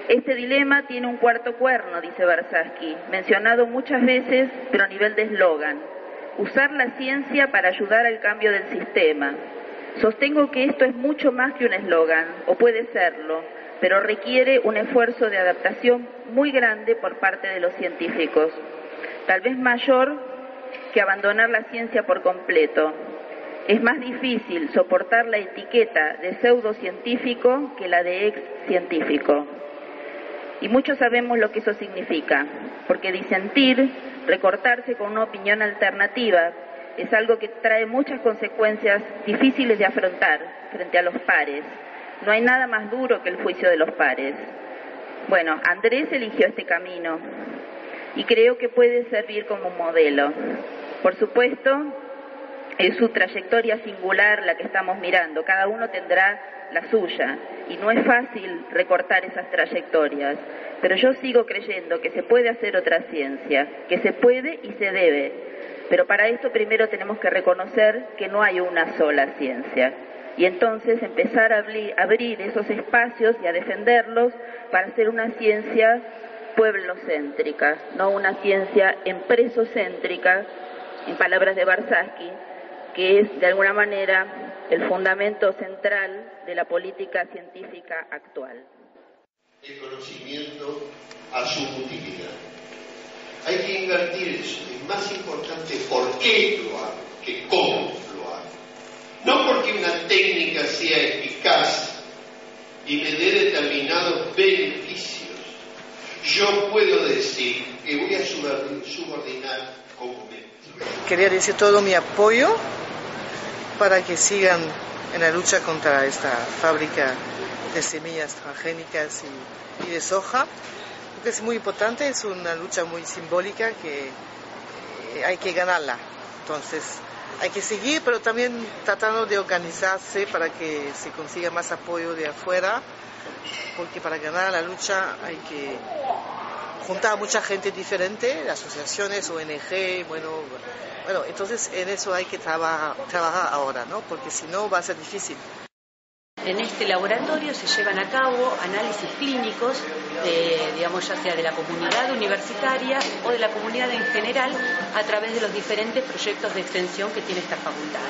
Este dilema tiene un cuarto cuerno, dice Barsaski, mencionado muchas veces, pero a nivel de eslogan: usar la ciencia para ayudar al cambio del sistema. Sostengo que esto es mucho más que un eslogan, o puede serlo, pero requiere un esfuerzo de adaptación muy grande por parte de los científicos, tal vez mayor que abandonar la ciencia por completo. Es más difícil soportar la etiqueta de pseudocientífico que la de ex-científico. Y muchos sabemos lo que eso significa, porque disentir, recortarse con una opinión alternativa, es algo que trae muchas consecuencias difíciles de afrontar frente a los pares. No hay nada más duro que el juicio de los pares. Bueno, Andrés eligió este camino y creo que puede servir como modelo. Por supuesto, es su trayectoria singular la que estamos mirando. Cada uno tendrá la suya y no es fácil recortar esas trayectorias. Pero yo sigo creyendo que se puede hacer otra ciencia, que se puede y se debe. Pero para esto primero tenemos que reconocer que no hay una sola ciencia. Y entonces empezar a abrir esos espacios y a defenderlos para hacer una ciencia pueblocéntrica, no una ciencia empresocéntrica, en palabras de Barsaski, que es de alguna manera el fundamento central de la política científica actual. El conocimiento a su utilidad. Hay que invertir eso. Es más importante por qué lo hago que cómo lo hago. No porque una técnica sea eficaz y me dé determinados beneficios. Yo puedo decir que voy a subordinar como me. Quería decir todo mi apoyo para que sigan en la lucha contra esta fábrica de semillas transgénicas y de soja, porque es muy importante, es una lucha muy simbólica que hay que ganarla. Entonces hay que seguir, pero también tratando de organizarse para que se consiga más apoyo de afuera, porque para ganar la lucha hay que juntar a mucha gente diferente, asociaciones, ONG, bueno, entonces en eso hay que trabajar ahora, ¿no? Porque si no va a ser difícil. En este laboratorio se llevan a cabo análisis clínicos, digamos, ya sea de la comunidad universitaria o de la comunidad en general, a través de los diferentes proyectos de extensión que tiene esta facultad.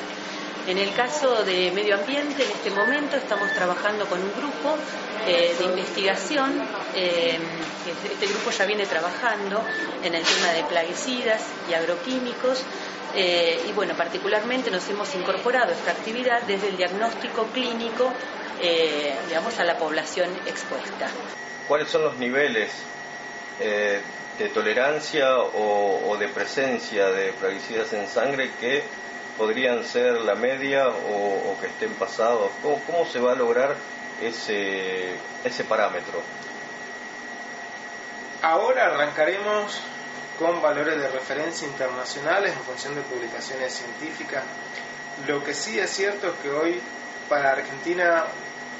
En el caso de medio ambiente, en este momento estamos trabajando con un grupo de investigación. Este grupo ya viene trabajando en el tema de plaguicidas y agroquímicos. Y bueno, particularmente nos hemos incorporado a esta actividad desde el diagnóstico clínico, digamos, a la población expuesta. ¿Cuáles son los niveles de tolerancia o de presencia de plaguicidas en sangre que podrían ser la media o que estén pasados? ¿Cómo se va a lograr ese parámetro? Ahora arrancaremos con valores de referencia internacionales en función de publicaciones científicas. Lo que sí es cierto es que hoy para Argentina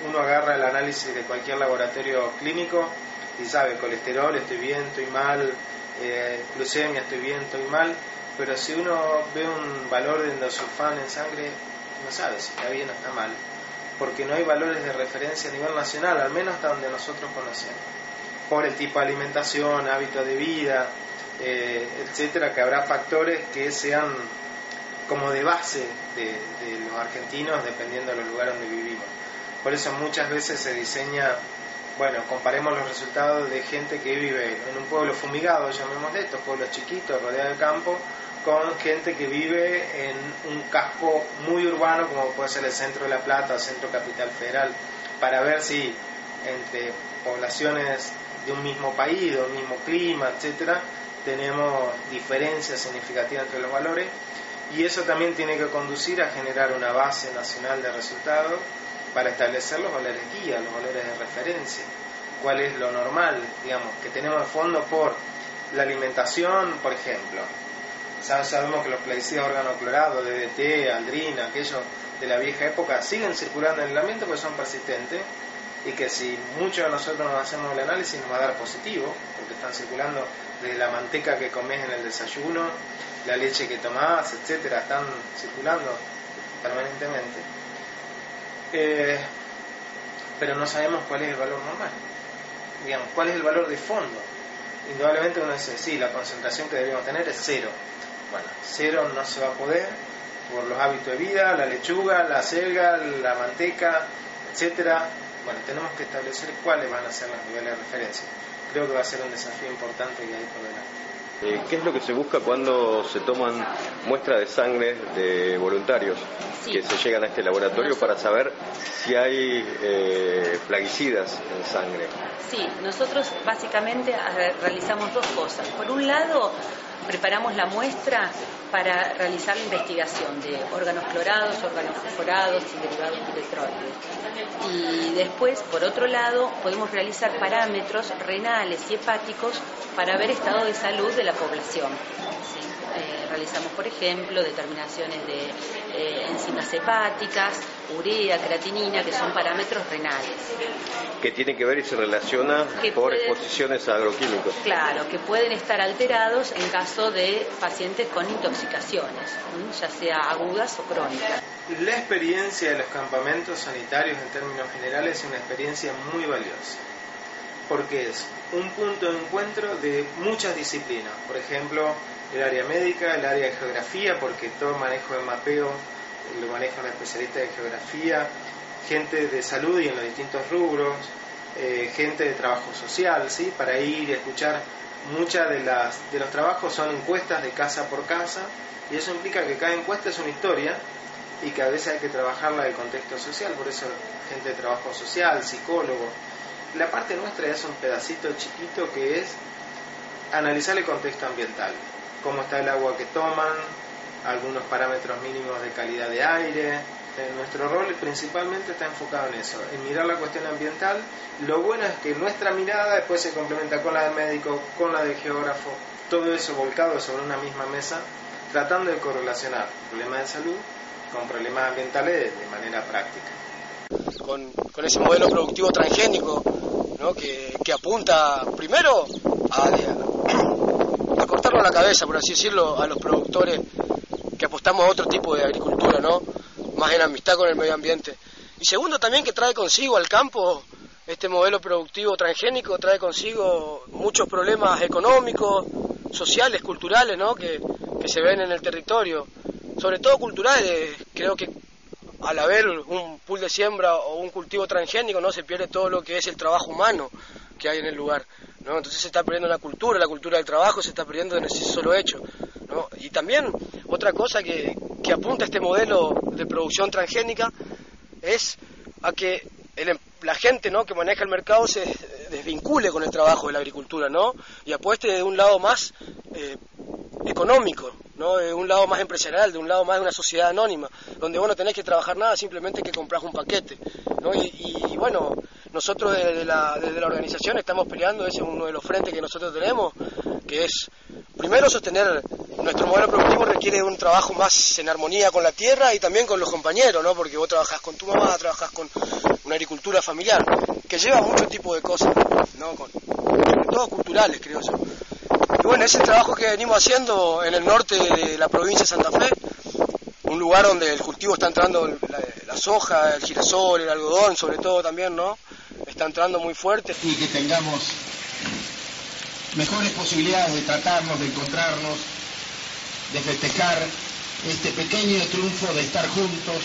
uno agarra el análisis de cualquier laboratorio clínico y sabe, colesterol, estoy bien, estoy mal, glucemia, estoy bien, estoy mal, pero si uno ve un valor de endosulfán en sangre, no sabe si está bien o está mal, porque no hay valores de referencia a nivel nacional, al menos hasta donde nosotros conocemos, por el tipo de alimentación, hábito de vida, etcétera, que habrá factores que sean como de base de los argentinos dependiendo de los lugares donde vivimos. Por eso muchas veces se diseña, bueno, comparemos los resultados de gente que vive en un pueblo fumigado, llamémosle, estos pueblos chiquitos rodeados de campo, con gente que vive en un casco muy urbano como puede ser el centro de La Plata o centro capital federal, para ver si entre poblaciones de un mismo país, de un mismo clima, etcétera, tenemos diferencias significativas entre los valores, y eso también tiene que conducir a generar una base nacional de resultados para establecer los valores guía, los valores de referencia, cuál es lo normal, digamos, que tenemos de fondo por la alimentación, por ejemplo. Sabemos que los plaguicidas organoclorados, DDT, aldrina, aquellos de la vieja época, siguen circulando en el ambiente porque son persistentes, y que si muchos de nosotros nos hacemos el análisis nos va a dar positivo, porque están circulando desde la manteca que comes en el desayuno, la leche que tomás, etcétera, están circulando permanentemente. Pero no sabemos cuál es el valor normal, digamos, cuál es el valor de fondo. Indudablemente uno dice, sí, la concentración que deberíamos tener es 0. Bueno, 0 no se va a poder por los hábitos de vida, la lechuga, la selga, la manteca, etcétera. Bueno, tenemos que establecer cuáles van a ser los niveles de referencia. Creo que va a ser un desafío importante que hay por delante. ¿Qué es lo que se busca cuando se toman muestras de sangre de voluntarios que se llegan a este laboratorio para saber si hay plaguicidas en sangre? Sí, nosotros básicamente realizamos 2 cosas. Por un lado, preparamos la muestra para realizar la investigación de órganos clorados, órganos fosforados y derivados de petróleo. Y después, por otro lado, podemos realizar parámetros renales y hepáticos para ver estado de salud de la población. ¿Sí? Realizamos, por ejemplo, determinaciones de enzimas hepáticas, urea, creatinina, que son parámetros renales. Que tiene que ver y se relaciona por exposiciones a agroquímicos. Claro, que pueden estar alterados en caso de pacientes con intoxicaciones, ya sea agudas o crónicas. La experiencia de los campamentos sanitarios en términos generales es una experiencia muy valiosa, porque es un punto de encuentro de muchas disciplinas, por ejemplo, el área médica, el área de geografía, porque todo el manejo de mapeo lo manejan especialistas de geografía, gente de salud y en los distintos rubros, gente de trabajo social, ¿sí? Para ir y escuchar. Muchas de los trabajos son encuestas de casa por casa, y eso implica que cada encuesta es una historia y que a veces hay que trabajarla del contexto social, por eso gente de trabajo social, psicólogo. La parte nuestra es un pedacito chiquito que es analizar el contexto ambiental, cómo está el agua que toman, algunos parámetros mínimos de calidad de aire. Nuestro rol principalmente está enfocado en eso, en mirar la cuestión ambiental. Lo bueno es que nuestra mirada después se complementa con la del médico, con la del geógrafo, todo eso volcado sobre una misma mesa, tratando de correlacionar problemas de salud con problemas ambientales de manera práctica. Con ese modelo productivo transgénico, ¿no? que apunta primero a cortarnos la cabeza, por así decirlo, a los productores que apostamos a otro tipo de agricultura, ¿no? Más en amistad con el medio ambiente. Y segundo, también que trae consigo al campo, este modelo productivo transgénico trae consigo muchos problemas económicos, sociales, culturales, ¿no? que se ven en el territorio, sobre todo culturales. Creo que al haber un pool de siembra o un cultivo transgénico, no se pierde todo lo que es el trabajo humano que hay en el lugar, ¿no? Entonces se está perdiendo la cultura del trabajo se está perdiendo en ese solo hecho, ¿no? Y también otra cosa que apunta a este modelo de producción transgénica es a que la gente, ¿no? que maneja el mercado se desvincule con el trabajo de la agricultura, ¿no? Y apueste de un lado más económico, ¿no? De un lado más empresarial, de un lado más de una sociedad anónima, donde vos no tenés que trabajar nada, simplemente que comprás un paquete, ¿no? Y bueno, nosotros desde la organización estamos peleando, ese es uno de los frentes que nosotros tenemos, que es primero sostener nuestro modelo productivo. Requiere un trabajo más en armonía con la tierra y también con los compañeros, ¿no? Porque vos trabajás con tu mamá, trabajás con una agricultura familiar, que lleva mucho tipo de cosas, ¿no? Sobre todo culturales, creo yo. Y bueno, ese trabajo que venimos haciendo en el norte de la provincia de Santa Fe, un lugar donde el cultivo está entrando, la soja, el girasol, el algodón, sobre todo también, ¿no? Está entrando muy fuerte. Y que tengamos mejores posibilidades de tratarnos, de encontrarnos, de festejar este pequeño triunfo de estar juntos,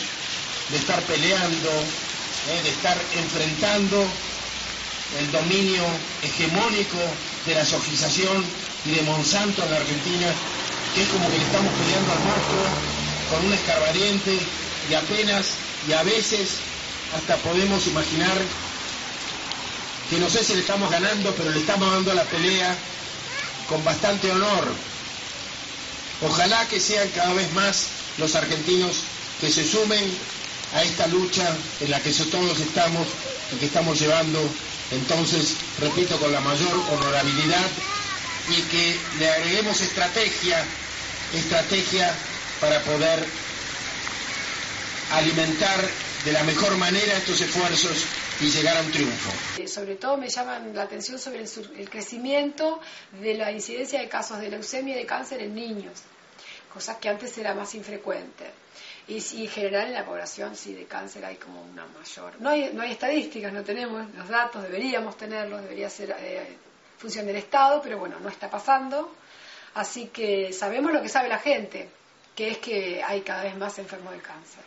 de estar peleando, de estar enfrentando el dominio hegemónico de la sojización y de Monsanto en la Argentina, que es como que le estamos peleando al monstruo con un escarbadiente y apenas y a veces hasta podemos imaginar que no sé si le estamos ganando, pero le estamos dando la pelea con bastante honor. Ojalá que sean cada vez más los argentinos que se sumen a esta lucha en la que todos estamos y que estamos llevando, entonces, repito, con la mayor honorabilidad, y que le agreguemos estrategia estrategia para poder alimentar de la mejor manera estos esfuerzos y llegar a un triunfo. Sobre todo me llaman la atención sobre el crecimiento de la incidencia de casos de leucemia y de cáncer en niños, cosas que antes era más infrecuente. Y en general en la población sí de cáncer hay como una mayor. No hay estadísticas, no tenemos los datos, deberíamos tenerlos, debería ser función del Estado, pero bueno, no está pasando. Así que sabemos lo que sabe la gente, que es que hay cada vez más enfermos de cáncer.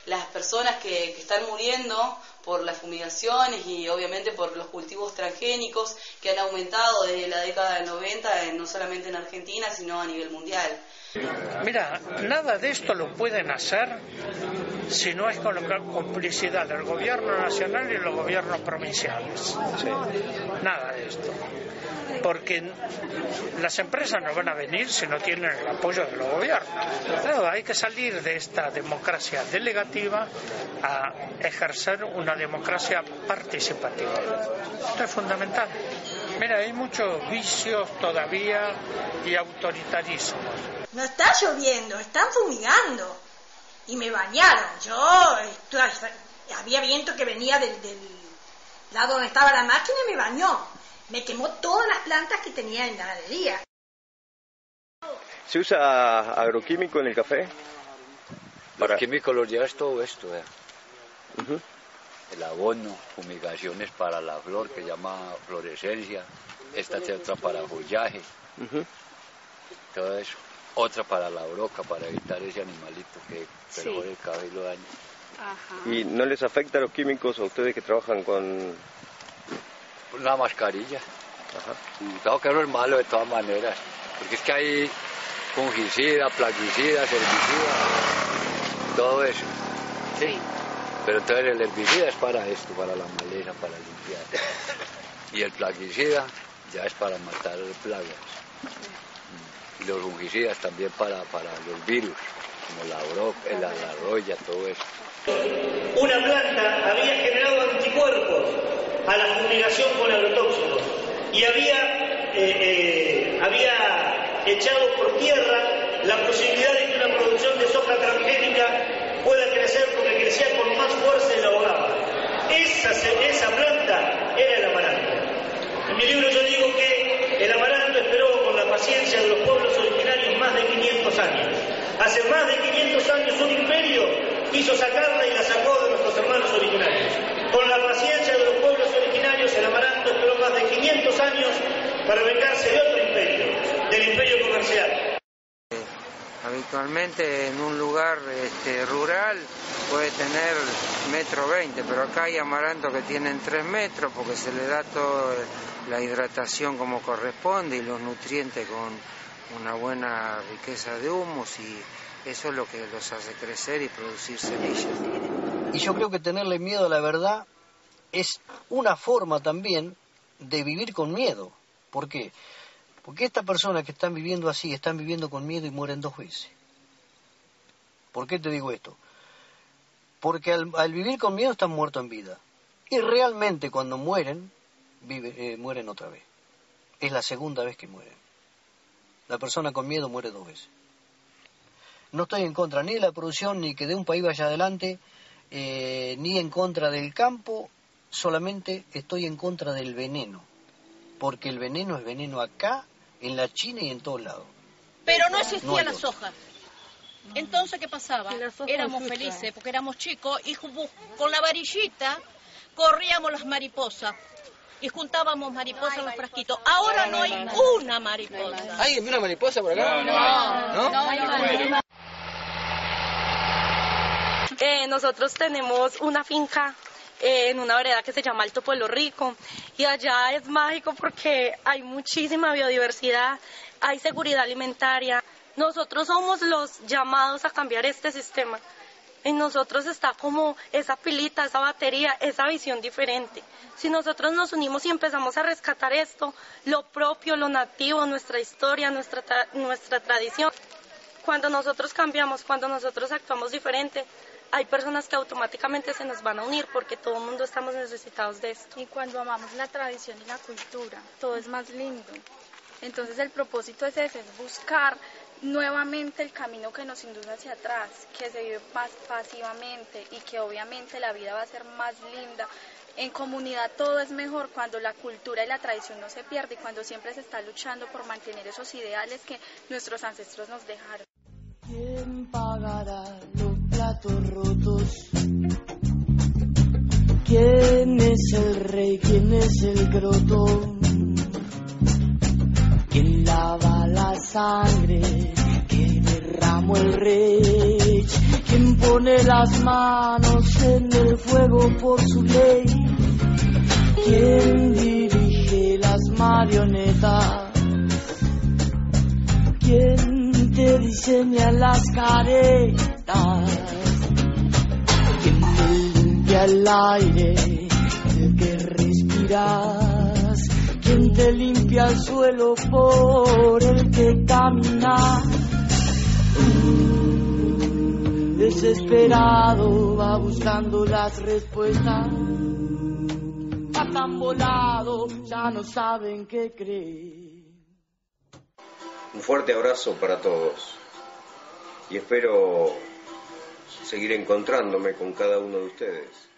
Las personas que están muriendo por las fumigaciones y obviamente por los cultivos transgénicos que han aumentado desde la década del 90, no solamente en Argentina, sino a nivel mundial. Mira, nada de esto lo pueden hacer si no es con la complicidad del gobierno nacional y los gobiernos provinciales. Sí. Nada de esto. Porque las empresas no van a venir si no tienen el apoyo de los gobiernos. Claro, hay que salir de esta democracia delegativa a ejercer una democracia participativa. Esto es fundamental. Mira, hay muchos vicios todavía y autoritarismos. No está lloviendo, están fumigando. Y me bañaron. Había viento que venía del lado donde estaba la máquina y me bañó. Me quemó todas las plantas que tenía en la ganadería. ¿Se usa agroquímico en el café? Los químicos los llevas todo esto, El abono, fumigaciones para la flor que llama florescencia, esta otra para follaje, todo eso. Otra para la broca, para evitar ese animalito que perjure el café y lo daña. Ajá. ¿Y no les afecta a los químicos a ustedes que trabajan con...? Una mascarilla. Ajá. Claro que no es malo de todas maneras, porque es que hay fungicida, plaguicida, herbicida, todo eso. Sí. Pero entonces el herbicida es para esto, para la maleza, para limpiar. Y el plaguicida ya es para matar plagas. Y los fungicidas también para los virus, como la broca, la roya, todo eso. Una planta había generado anticuerpos a la fumigación con agrotóxicos y había echado por tierra la posibilidad de que una producción de soja transgénica pueda crecer porque crecía con más fuerza y la ahogaba. Esa planta era el amaranto. En mi libro yo digo que el amaranto esperó con la paciencia de los pueblos originarios más de 500 años. Hace más de 500 años un imperio quiso sacarla y la sacó de nuestros hermanos originarios. Con la paciencia de los pueblos originarios, el amaranto esperó más de 500 años para vengarse de otro imperio, del imperio comercial. Habitualmente en un lugar rural puede tener 1,20 m, pero acá hay amaranto que tienen 3 metros porque se le da toda la hidratación como corresponde y los nutrientes con una buena riqueza de humus, y eso es lo que los hace crecer y producir semillas. Y yo creo que tenerle miedo a la verdad es una forma también de vivir con miedo. ¿Por qué? Porque estas personas que están viviendo así, están viviendo con miedo y mueren 2 veces. ¿Por qué te digo esto? Porque al vivir con miedo están muertos en vida. Y realmente cuando mueren, mueren otra vez. Es la segunda vez que mueren. La persona con miedo muere 2 veces. No estoy en contra ni de la producción, ni que de un país vaya adelante, ni en contra del campo, solamente estoy en contra del veneno. Porque el veneno es veneno acá, en la China y en todos lados. Pero no existía la soja. Entonces, ¿qué pasaba? Éramos felices porque éramos chicos y con la varillita corríamos las mariposas y juntábamos mariposas en los frasquitos. Ahora no hay una mariposa. ¿Hay una mariposa por acá? No. Nosotros tenemos una finca en una vereda que se llama Alto Pueblo Rico, y allá es mágico porque hay muchísima biodiversidad, hay seguridad alimentaria. Nosotros somos los llamados a cambiar este sistema. En nosotros está como esa pilita, esa batería, esa visión diferente. Si nosotros nos unimos y empezamos a rescatar esto, lo propio, lo nativo, nuestra historia, nuestra tradición, cuando nosotros cambiamos, cuando nosotros actuamos diferente, hay personas que automáticamente se nos van a unir porque todo el mundo estamos necesitados de esto. Y cuando amamos la tradición y la cultura, todo es más lindo. Entonces el propósito es ese, es buscar nuevamente el camino que nos induce hacia atrás, que se vive más pasivamente y que obviamente la vida va a ser más linda. En comunidad todo es mejor cuando la cultura y la tradición no se pierde y cuando siempre se está luchando por mantener esos ideales que nuestros ancestros nos dejaron. ¿Quién pagará los platos rotos? ¿Quién es el rey? ¿Quién es el grotón? ¿Quién lava la sangre que derramó el rey? ¿Quién pone las manos en el fuego por su ley? ¿Quién dirige las marionetas? ¿Quién te diseña las caretas? ¿Quién te limpia el aire del que respiras? ¿Quién te limpia el suelo por el que caminas? Desesperado va buscando las respuestas, va tan volado, ya no saben qué creer. Un fuerte abrazo para todos y espero seguir encontrándome con cada uno de ustedes.